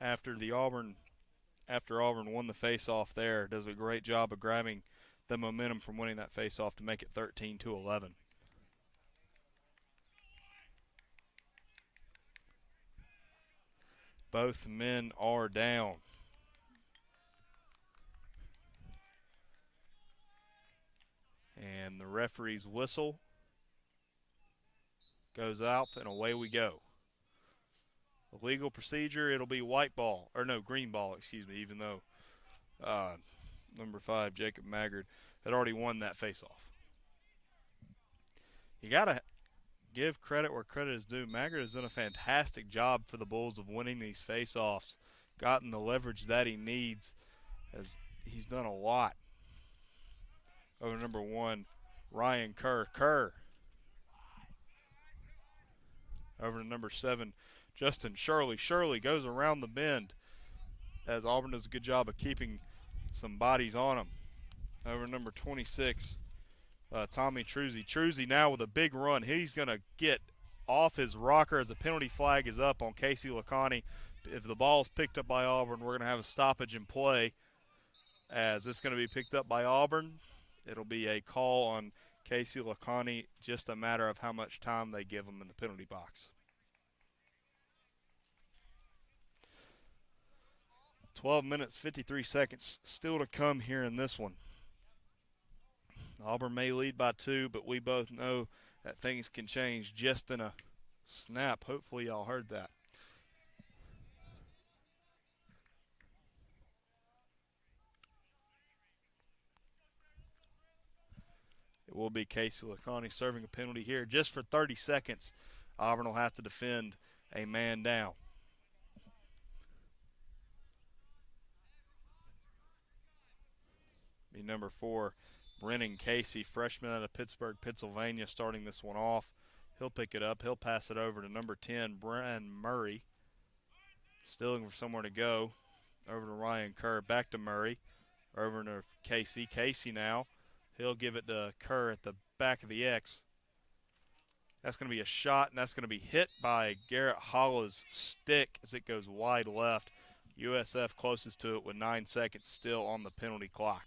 After Auburn won the face-off there, does a great job of grabbing the momentum from winning that face-off to make it 13-11. Both men are down. And the referee's whistle goes out, and away we go. The legal procedure, it'll be green ball, even though number 5, Jacob Maggard, had already won that faceoff. You got to give credit where credit is due. Maggard has done a fantastic job for the Bulls of winning these faceoffs, gotten the leverage that he needs, as he's done a lot. Over number 1, Ryan Kerr. Kerr. Over to number 7, Justin Shirley. Shirley goes around the bend as Auburn does a good job of keeping some bodies on him. Over number 26, Tommy Truzzi. Truzzi now with a big run. He's going to get off his rocker as the penalty flag is up on Casey Lacani. If the ball is picked up by Auburn, we're going to have a stoppage in play. As it's going to be picked up by Auburn, it'll be a call on Casey Lacani, just a matter of how much time they give him in the penalty box. 12 minutes, 53 seconds still to come here in this one. Auburn may lead by 2, but we both know that things can change just in a snap. Hopefully y'all heard that. It will be Casey Lacani serving a penalty here just for 30 seconds Auburn will have to defend a man down. Be number 4, Brennan Casey, freshman out of Pittsburgh, Pennsylvania, starting this one off. He'll pick it up. He'll pass it over to number 10, Brian Murray. Still looking for somewhere to go. Over to Ryan Kerr. Back to Murray. Over to Casey. Casey now. He'll give it to Kerr at the back of the X. That's going to be a shot, and that's going to be hit by Garrett Holla's stick as it goes wide left. USF closest to it with 9 seconds still on the penalty clock.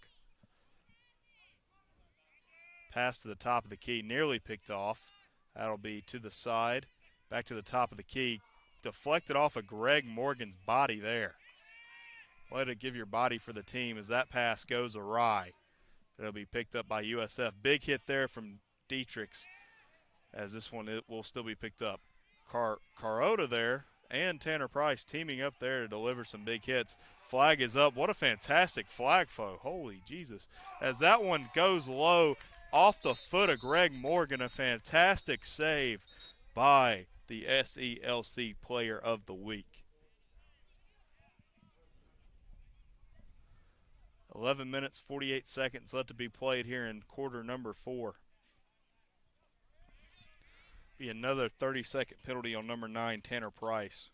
Pass to the top of the key, nearly picked off. That'll be to the side. Back to the top of the key. Deflected off of Greg Morgan's body there. Way to give your body for the team as that pass goes awry. It'll be picked up by USF. Big hit there from Dietrichs, as this one it will still be picked up. Carota there and Tanner Price teaming up there to deliver some big hits. Flag is up. What a fantastic flag throw. Holy Jesus. As that one goes low off the foot of Greg Morgan, a fantastic save by the SELC Player of the Week. 11 minutes, 48 seconds left to be played here in quarter number 4. Be another 30-second penalty on number 9, Tanner Price,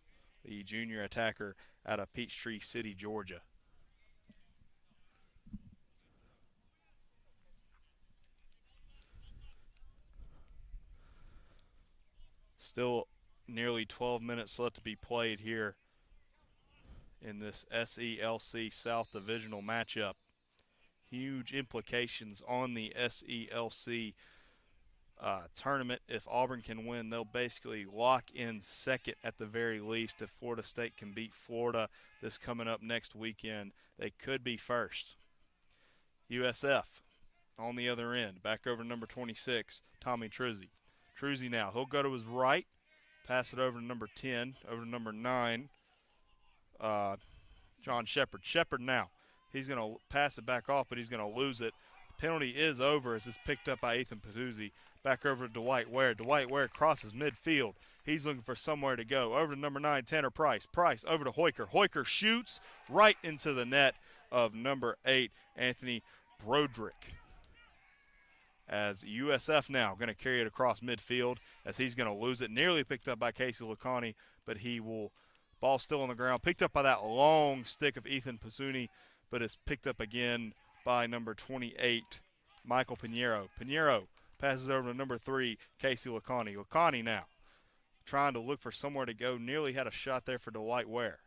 the junior attacker out of Peachtree City, Georgia. Still nearly 12 minutes left to be played here in this SELC South Divisional matchup. Huge implications on the SELC tournament. If Auburn can win, they'll basically lock in second at the very least. If Florida State can beat Florida this coming up next weekend, they could be first. USF on the other end, back over to number 26, Tommy Truzzi. Truzzi now, he'll go to his right, pass it over to number 10, over to number 9, John Shepard. Shepard now, he's going to pass it back off, but he's going to lose it. Penalty is over as it's picked up by Ethan Patuzzi. Back over to Dwight Ware. Dwight Ware crosses midfield. He's looking for somewhere to go. Over to number 9, Tanner Price. Price over to Hoiker. Hoiker shoots right into the net of number 8, Anthony Broderick. As USF now going to carry it across midfield as he's going to lose it. Nearly picked up by Casey Lacani, but he will, ball still on the ground. Picked up by that long stick of Ethan Pasuni, but it's picked up again by number 28, Michael Pinheiro. Pinheiro passes over to number 3, Casey Lacani. Lacani now trying to look for somewhere to go. Nearly had a shot there for Dwight Ware.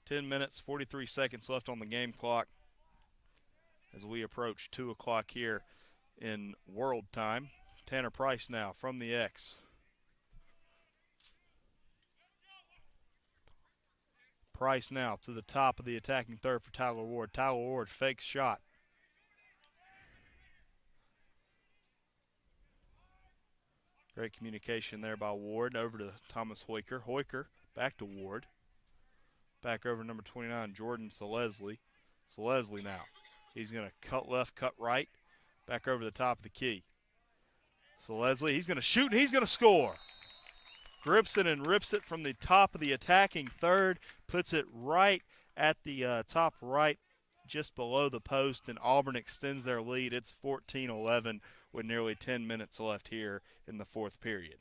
10 minutes, 43 seconds left on the game clock as we approach 2 o'clock here in world time. Tanner Price now from the X. Price now to the top of the attacking third for Tyler Ward. Tyler Ward fakes shot. Great communication there by Ward. Over to Thomas Hoiker. Hoiker back to Ward. Back over number 29, Jordan Selesli. Selesli now. He's going to cut left, cut right. Back over the top of the key. Selesli, he's going to shoot and he's going to score. Grips it and rips it from the top of the attacking third. Puts it right at the top right, just below the post, and Auburn extends their lead. It's 14-11 with nearly 10 minutes left here in the fourth period.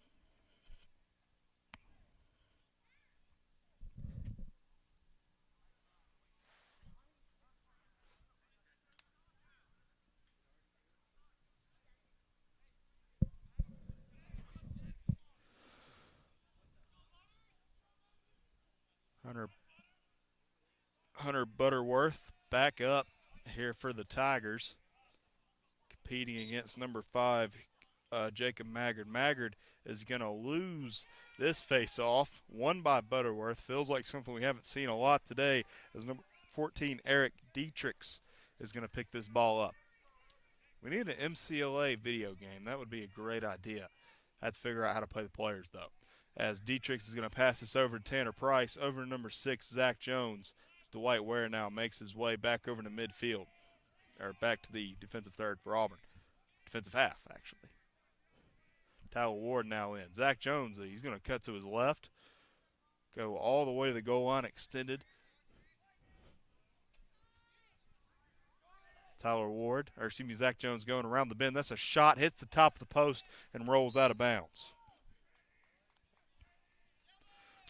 Hunter Butterworth back up here for the Tigers, competing against number 5, Jacob Maggard. Maggard is going to lose this face-off, won by Butterworth. Feels like something we haven't seen a lot today, as number 14, Eric Dietrichs, is going to pick this ball up. We need an MCLA video game. That would be a great idea. I have to figure out how to play the players, though. As Dietrichs is going to pass this over to Tanner Price, over to number 6, Zach Jones. As Dwight Ware now makes his way back over to midfield, or back to the defensive third for Auburn. Defensive half, actually. Tyler Ward now in. Zach Jones, he's going to cut to his left, go all the way to the goal line, extended. Zach Jones going around the bend. That's a shot, hits the top of the post, and rolls out of bounds.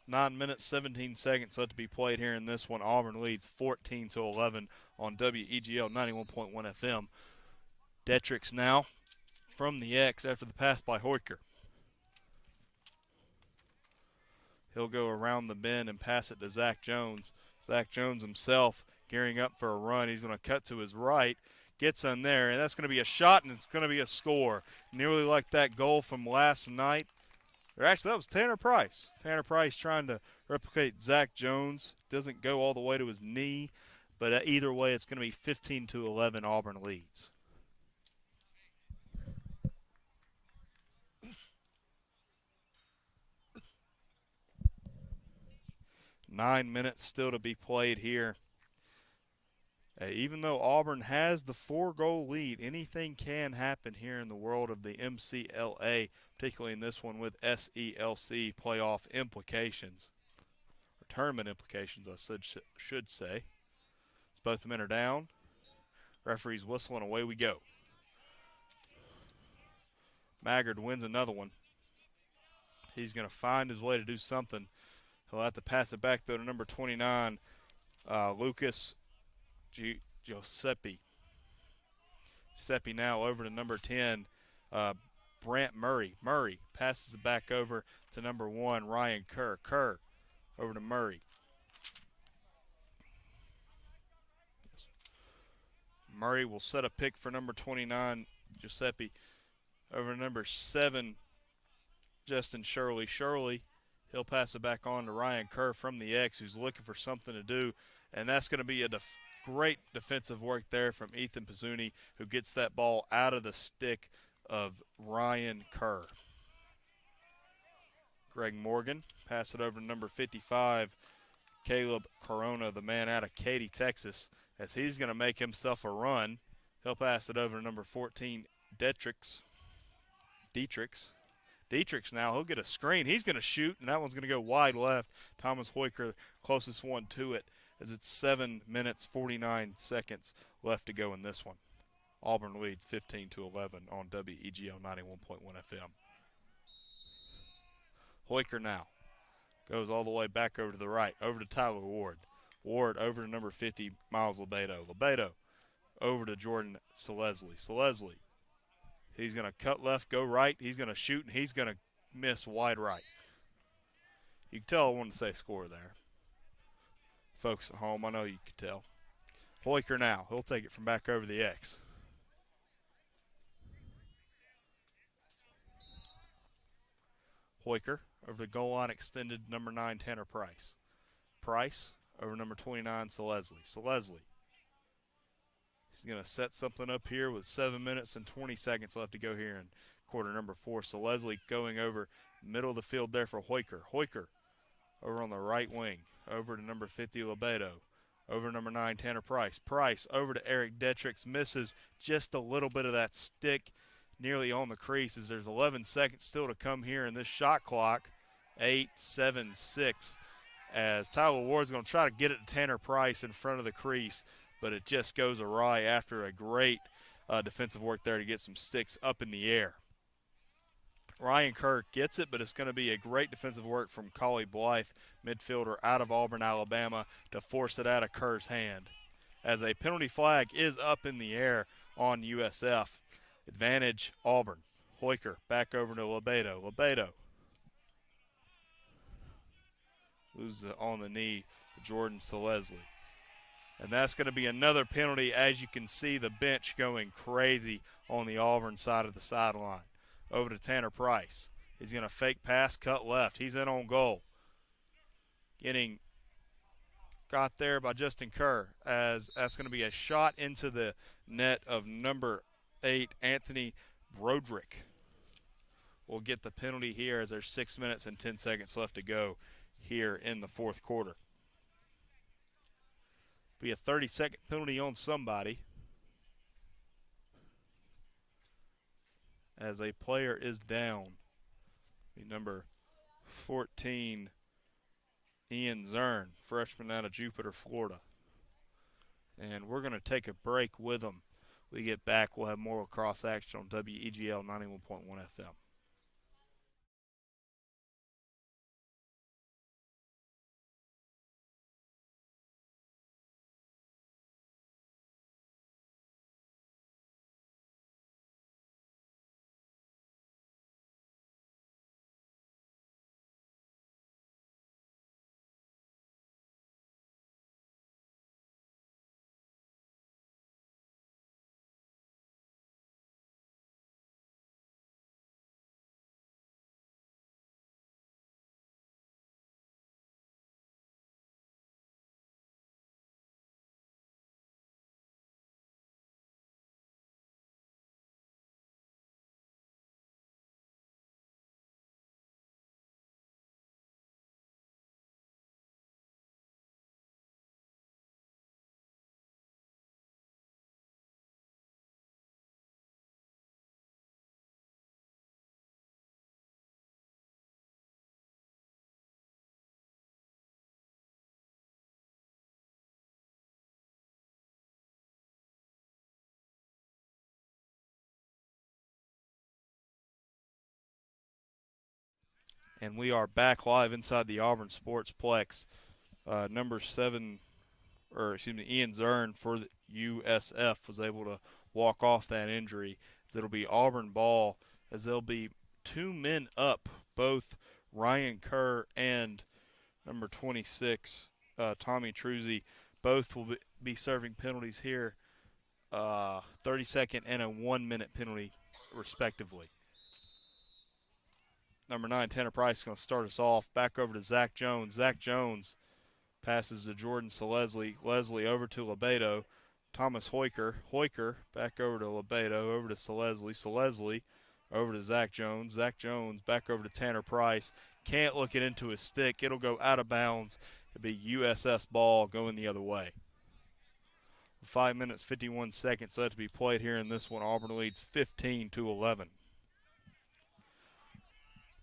9 minutes, 17 seconds left to be played here in this one. Auburn leads 14-11 on WEGL 91.1 FM. Detrix now from the X after the pass by Hoiker. He'll go around the bend and pass it to Zach Jones. Zach Jones himself gearing up for a run. He's going to cut to his right, gets in there, and that's going to be a shot, and it's going to be a score. Nearly like that goal from last night. Or actually, that was Tanner Price. Tanner Price trying to replicate Zach Jones. Doesn't go all the way to his knee, but either way, it's going to be 15-11 Auburn leads. Nine minutes still to be played here. Even though Auburn has the 4-goal lead, anything can happen here in the world of the MCLA, particularly in this one with SELC playoff implications, or tournament implications, I should say. As both men are down, referee's whistle, and away we go. Maggard wins another one. He's going to find his way to do something. He'll have to pass it back, though, to number 29, Lucas Giuseppe. Giuseppe now over to number 10, Brant Murray. Murray passes it back over to number 1, Ryan Kerr. Kerr over to Murray. Murray will set a pick for number 29, Giuseppe. Over to number 7, Justin Shirley. Shirley, he'll pass it back on to Ryan Kerr from the X, who's looking for something to do, and that's going to be a great defensive work there from Ethan Pizzuni, who gets that ball out of the stick of Ryan Kerr. Greg Morgan, pass it over to number 55, Caleb Corona, the man out of Katy, Texas, as he's going to make himself a run. He'll pass it over to number 14, Dietrich now, he'll get a screen. He's going to shoot, and that one's going to go wide left. Thomas Hoiker, closest one to it, as it's 7 minutes, 49 seconds left to go in this one. Auburn leads 15-11 on WEGL 91.1 FM. Hoiker now goes all the way back over to the right, over to Tyler Ward. Ward over to number 50, Miles Lebedo. Lebedo over to Jordan Selesli. Selesli, he's going to cut left, go right. He's going to shoot, and he's going to miss wide right. You can tell I wanted to say score there. Folks at home, I know you can tell. Hoiker now. He'll take it from back over the X. Hoiker over the goal line, extended number 9, Tanner Price. Price over number 29, Selesli. Selesli, he's going to set something up here with 7 minutes and 20 seconds left to go here in quarter number 4. Selesli going over middle of the field there for Hoiker. Hoiker over on the right wing, over to number 50, Lebedo. Over to number 9, Tanner Price. Price over to Eric Detrix, misses just a little bit of that stick nearly on the crease, as there's 11 seconds still to come here in this shot clock. 8, 7, 6. As Tyler Ward's going to try to get it to Tanner Price in front of the crease, but it just goes awry after a great defensive work there to get some sticks up in the air. Ryan Kerr gets it, but it's going to be a great defensive work from Collie Blythe, midfielder out of Auburn, Alabama, to force it out of Kerr's hand. As a penalty flag is up in the air on USF. Advantage Auburn. Hoiker back over to Lebedo. Lebedo loses it on the knee to Jordan Selesli. And that's going to be another penalty, as you can see the bench going crazy on the Auburn side of the sideline. Over to Tanner Price. He's going to fake pass, cut left. He's in on goal. Getting got there by Justin Kerr, as that's going to be a shot into the net of number 8, Anthony Broderick. Will get the penalty here, as there's 6 minutes and 10 seconds left to go here in the fourth quarter. Be a 30-second penalty on somebody, as a player is down. Be number 14, Ian Zern, freshman out of Jupiter, Florida. And we're going to take a break with them. We get back, we'll have more lacrosse action on WEGL 91.1 FM. And we are back live inside the Auburn Sportsplex. Number 7, Ian Zern for the USF was able to walk off that injury. As it'll be Auburn ball, as there'll be 2 men up, both Ryan Kerr and number 26, Tommy Truzzi. Both will be serving penalties here, 30-second and a 1-minute penalty, respectively. Number 9, Tanner Price, is going to start us off. Back over to Zach Jones. Zach Jones passes to Jordan Leslie. Leslie over to Lebedo. Thomas Hoyker. Hoyker back over to Lebedo. Over to Leslie. Leslie over to Zach Jones. Zach Jones back over to Tanner Price. Can't look it into his stick. It'll go out of bounds. It'll be USS ball going the other way. 5 minutes, 51 seconds left to be played here in this one. Auburn leads 15-11.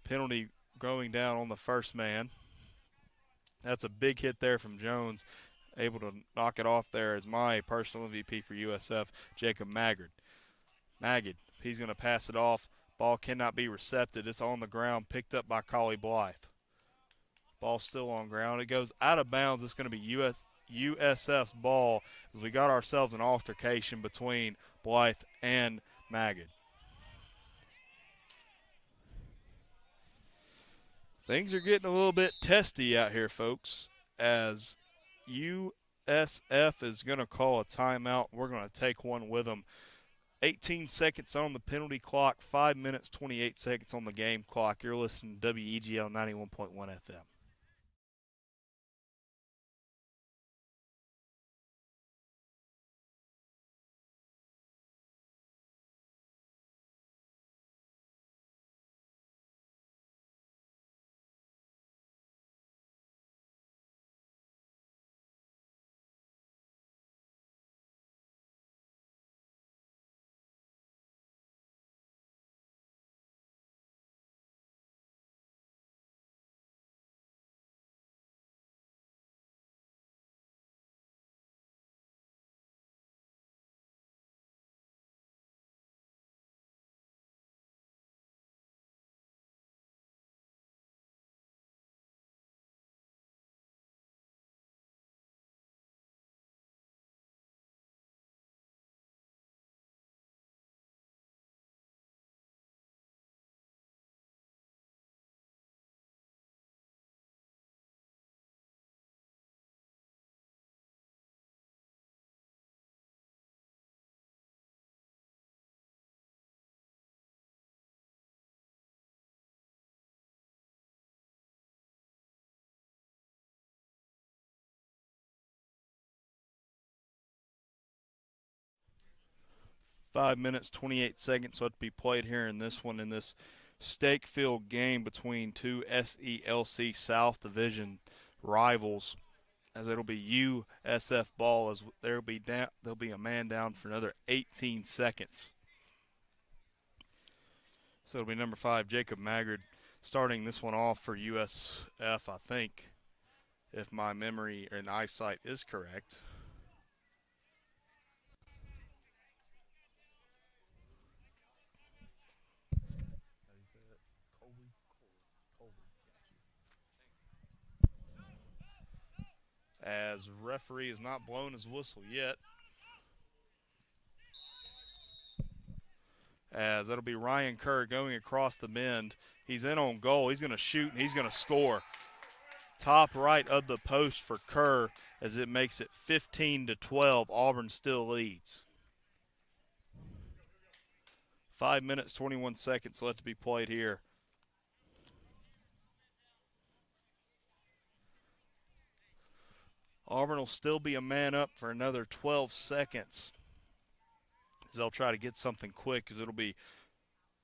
Penalty going down on the first man. That's a big hit there from Jones. Able to knock it off there as my personal MVP for USF, Jacob Maggard. Maggard, he's going to pass it off. Ball cannot be recepted. It's on the ground, picked up by Collie Blythe. Ball still on ground. It goes out of bounds. It's going to be USF's ball as we got ourselves an altercation between Blythe and Maggard. Things are getting a little bit testy out here, folks, as USF is going to call a timeout. We're going to take one with them. 18 seconds on the penalty clock, 5 minutes, 28 seconds on the game clock. You're listening to WEGL 91.1 FM. 5 minutes, 28 seconds left to be played here in this one, in this stake-filled game between two SELC South Division rivals, as it'll be USF ball, as there'll be a man down for another 18 seconds. So it'll be number 5, Jacob Maggard, starting this one off for USF, I think, if my memory and eyesight is correct. As referee has not blown his whistle yet. As that'll be Ryan Kerr going across the bend. He's in on goal. He's going to shoot, and he's going to score. Top right of the post for Kerr as it makes it 15-12. Auburn still leads. 5 minutes, 21 seconds left to be played here. Auburn will still be a man up for another 12 seconds. As they'll try to get something quick, because it'll be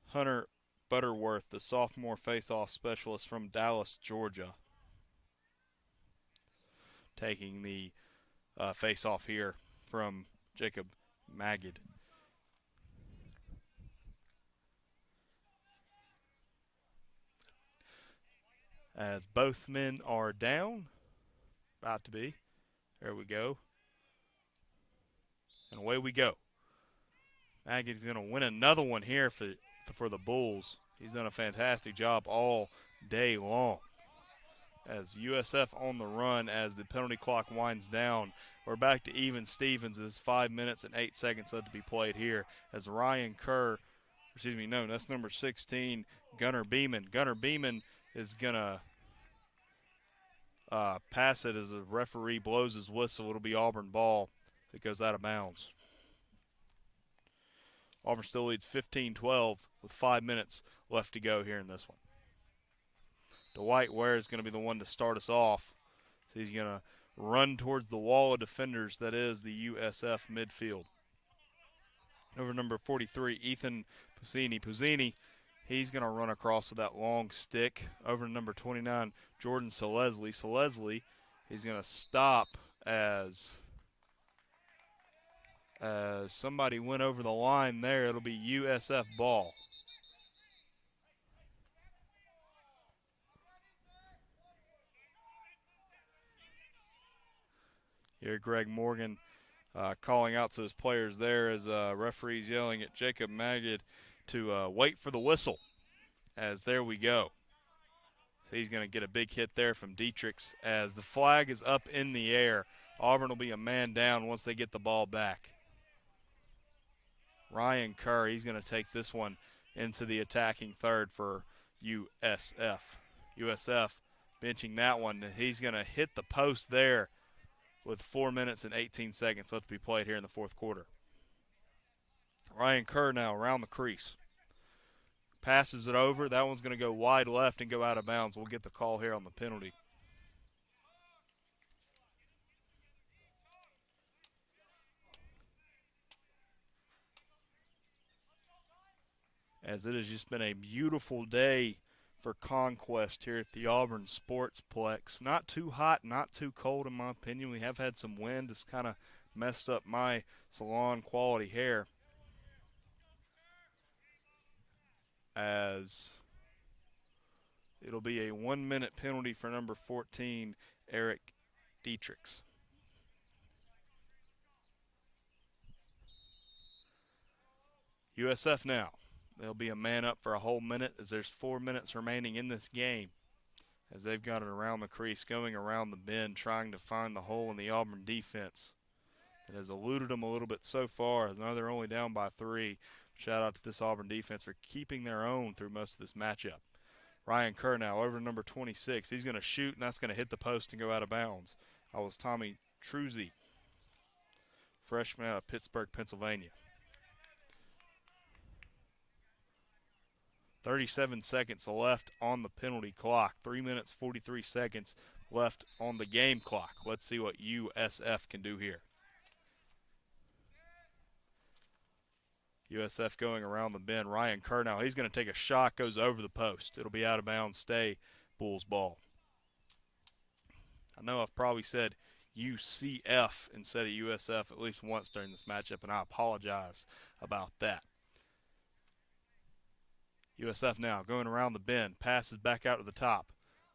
Hunter Butterworth, the sophomore face-off specialist from Dallas, Georgia, taking the face-off here from Jacob Magid. As both men are down, about to be. There we go. And away we go. Maggie's going to win another one here for the Bulls. He's done a fantastic job all day long. As USF on the run as the penalty clock winds down. We're back to even Stevens. It's 5 minutes and 8 seconds left to be played here. As Ryan Kerr, that's number 16, Gunnar Beeman. Gunnar Beeman is going to pass it as the referee blows his whistle. It'll be Auburn ball. It goes out of bounds. Auburn still leads 15-12 with 5 minutes left to go here in this one. Dwight Ware is going to be the one to start us off. So he's going to run towards the wall of defenders that is the USF midfield. Over number 43, Ethan Puzzini. Puzzini, he's going to run across with that long stick. Over to number 29, Jordan Selesli. Selesli, he's going to stop as somebody went over the line there. It'll be USF ball. Here, Greg Morgan calling out to his players there as referees yelling at Jacob Magid to wait for the whistle. As there we go. So he's going to get a big hit there from Dietrichs as the flag is up in the air. Auburn will be a man down once they get the ball back. Ryan Kerr, he's going to take this one into the attacking third for USF. USF benching that one. He's going to hit the post there with 4 minutes and 18 seconds left to be played here in the fourth quarter. Ryan Kerr now around the crease. Passes it over. That one's going to go wide left and go out of bounds. We'll get the call here on the penalty. As it has just been a beautiful day for Conquest here at the Auburn Sportsplex. Not too hot, not too cold in my opinion. We have had some wind that's kind of messed up my salon quality hair. As it'll be a 1 minute penalty for number 14, Eric Dietrichs. USF now. They'll be a man up for a whole minute as there's 4 minutes remaining in this game. As they've got it around the crease, going around the bend, trying to find the hole in the Auburn defense. It has eluded them a little bit so far. As now they're only down by 3. Shout out to this Auburn defense for keeping their own through most of this matchup. Ryan Kerr now over number 26. He's going to shoot, and that's going to hit the post and go out of bounds. That was Tommy Truzzi, freshman out of Pittsburgh, Pennsylvania. 37 seconds left on the penalty clock. 3 minutes, 43 seconds left on the game clock. Let's see what USF can do here. USF going around the bend. Ryan Kerr now, he's going to take a shot, goes over the post. It'll be out of bounds, stay Bulls ball. I know I've probably said UCF instead of USF at least once during this matchup, and I apologize about that. USF now going around the bend, passes back out to the top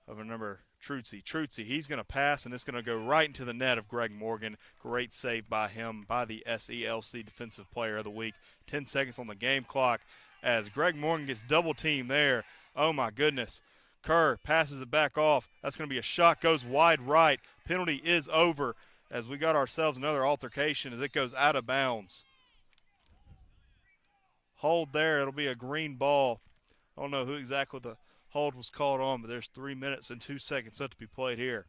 of a number Trutzy, he's going to pass, and it's going to go right into the net of Greg Morgan. Great save by him, by the SELC Defensive Player of the Week. 10 seconds on the game clock as Greg Morgan gets double teamed there. Oh, my goodness. Kerr passes it back off. That's going to be a shot, goes wide right. Penalty is over as we got ourselves another altercation as it goes out of bounds. Hold there. It'll be a green ball. I don't know who exactly the hold was called on, but there's 3 minutes and 2 seconds left to be played here.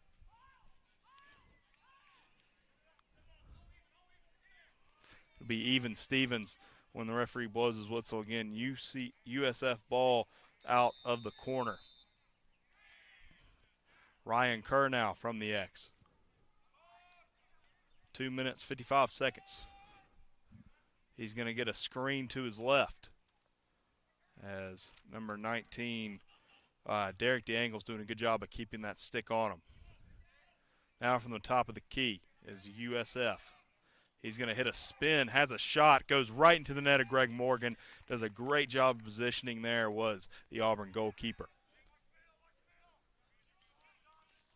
It'll be even Stevens when the referee blows his whistle again. USF ball out of the corner. Ryan Kerr now from the X. 2 minutes, 55 seconds. He's going to get a screen to his left as number 19, Derek DeAngle's doing a good job of keeping that stick on him. Now from the top of the key is USF. He's going to hit a spin, has a shot, goes right into the net of Greg Morgan. Does a great job of positioning there, was the Auburn goalkeeper.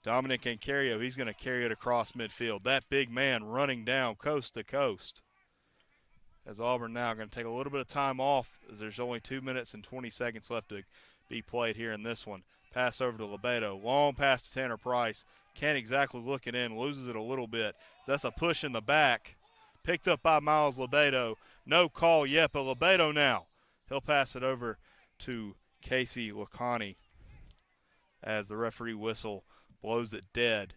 Dominic Ancario, he's going to carry it across midfield. That big man running down coast to coast. As Auburn now going to take a little bit of time off as there's only 2 minutes and 20 seconds left to be played here in this one. Pass over to Lebedo. Long pass to Tanner Price. Can't exactly look it in. Loses it a little bit. That's a push in the back. Picked up by Miles Lebedo. No call yet, but Lebedo now. He'll pass it over to Casey Lacani as the referee whistle blows it dead.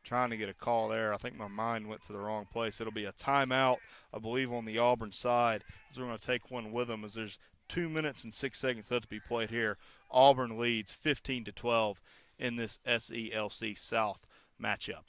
Trying to get a call there. I think my mind went to the wrong place. It'll be a timeout, I believe, on the Auburn side, as we're going to take one with them as there's 2 minutes and 6 seconds left to be played here. Auburn leads 15-12 in this SELC South matchup.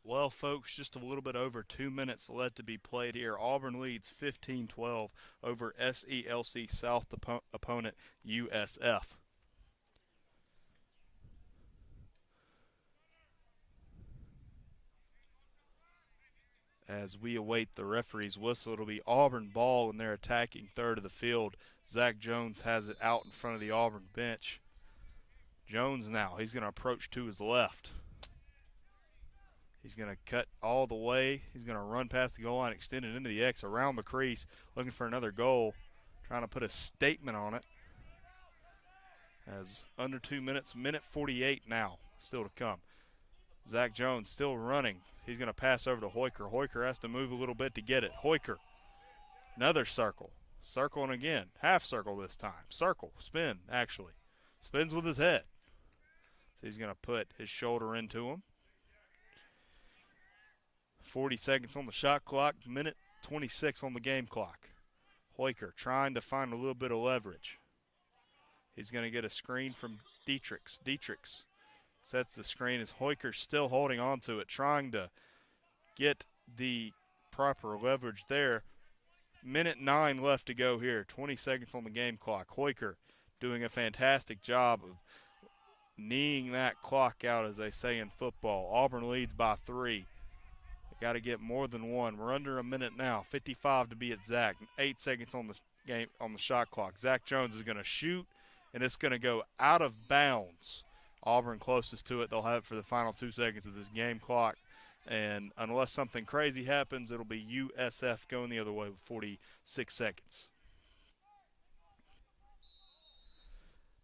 Well, folks, just a little bit over 2 minutes left to be played here. Auburn leads 15-12 over SELC South opponent USF. As we await the referee's whistle, it'll be Auburn ball in their attacking third of the field. Zach Jones has it out in front of the Auburn bench. Jones now, he's going to approach to his left. He's going to cut all the way. He's going to run past the goal line, extend it into the X, around the crease, looking for another goal, trying to put a statement on it. As under 2 minutes, minute 48 now, still to come. Zach Jones still running. He's going to pass over to Hoyker. Hoyker has to move a little bit to get it. Hoyker, another circle. Circling again. Half circle this time. Circle. Spin, actually. Spins with his head. So he's going to put his shoulder into him. 40 seconds on the shot clock. Minute 26 on the game clock. Hoyker trying to find a little bit of leverage. He's going to get a screen from Dietrichs. Dietrichs sets the screen as Hoyker's still holding on to it, trying to get the proper leverage there. Minute 9 left to go here. 20 seconds on the game clock. Hoyker doing a fantastic job of kneeing that clock out, as they say in football. Auburn leads by 3. Got to get more than one. We're under a minute now. 55 to be exact. 8 seconds on the game on the shot clock. Zach Jones is going to shoot, and it's going to go out of bounds. Auburn closest to it. They'll have it for the final 2 seconds of this game clock. And unless something crazy happens, it'll be USF going the other way with 46 seconds.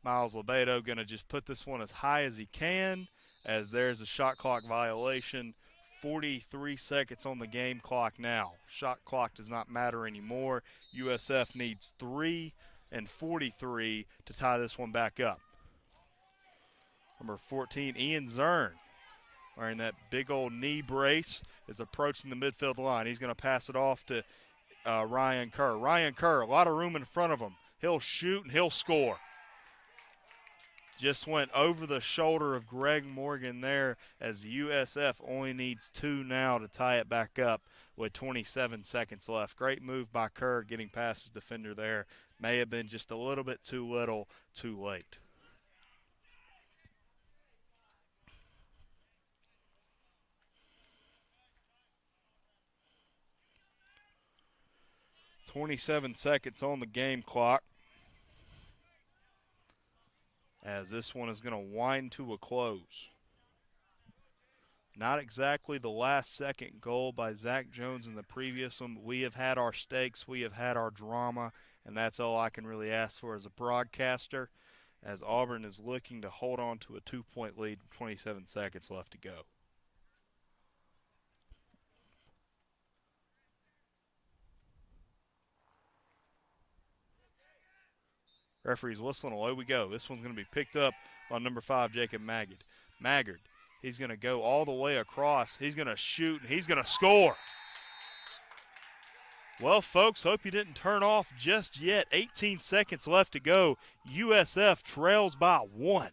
Miles Lebedo going to just put this one as high as he can, as there's a shot clock violation. 43 seconds on the game clock now. Shot clock does not matter anymore. USF needs 3 and 43 to tie this one back up. Number 14, Ian Zern, wearing that big old knee brace, is approaching the midfield line. He's going to pass it off to Ryan Kerr. Ryan Kerr, a lot of room in front of him. He'll shoot and he'll score. Just went over the shoulder of Greg Morgan there, as USF only needs 2 now to tie it back up with 27 seconds left. Great move by Kerr getting past his defender there. May have been just a little bit too little, too late. .27 seconds on the game clock, as this one is going to wind to a close. Not exactly the last second goal by Zach Jones in the previous one. We have had our stakes, we have had our drama, and that's all I can really ask for as a broadcaster, as Auburn is looking to hold on to a 2-point lead, 27 seconds left to go. Referee's whistling, away we go. This one's going to be picked up by number 5, Jacob Maggard. Maggard, he's going to go all the way across. He's going to shoot, and he's going to score. Well, folks, hope you didn't turn off just yet. 18 seconds left to go. USF trails by 1.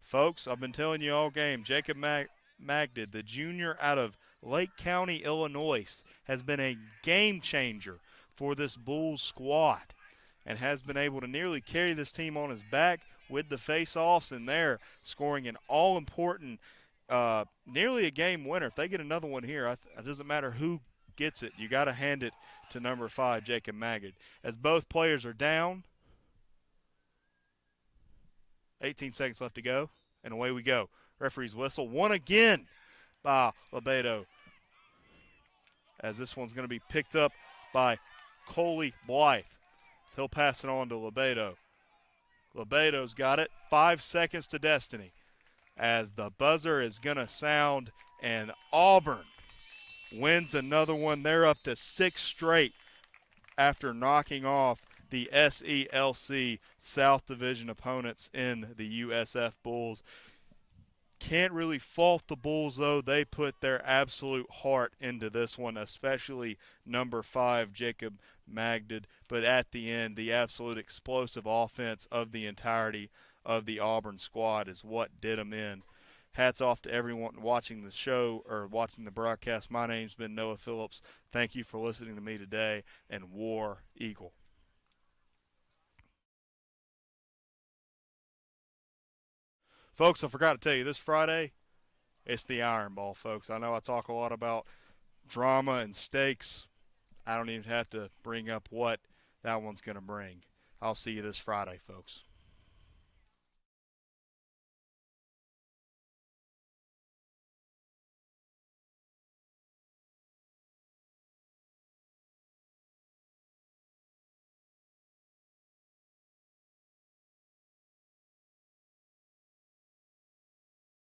Folks, I've been telling you all game, Jacob Magdid, the junior out of Lake County, Illinois, has been a game changer for this Bulls squad and has been able to nearly carry this team on his back with the face-offs, and they're scoring an all-important, nearly a game winner. If they get another one here, it doesn't matter who gets it. You got to hand it to number 5, Jacob Maggard. As both players are down, 18 seconds left to go, and away we go. Referee's whistle. One again by Lebedo, as this one's going to be picked up by Coley Blythe. He'll pass it on to Lebedo. Lebedo's got it. 5 seconds to destiny, as the buzzer is going to sound, and Auburn wins another one. They're up to 6 straight after knocking off the SELC South Division opponents in the USF Bulls. Can't really fault the Bulls, though. They put their absolute heart into this one, especially number 5, Jacob Magdid. But at the end, the absolute explosive offense of the entirety of the Auburn squad is what did them in. Hats off to everyone watching the show or watching the broadcast. My name's been Noah Phillips. Thank you for listening to me today, and War Eagle. Folks, I forgot to tell you, this Friday, it's the Iron Ball, folks. I know I talk a lot about drama and stakes. I don't even have to bring up what that one's going to bring. I'll see you this Friday, folks.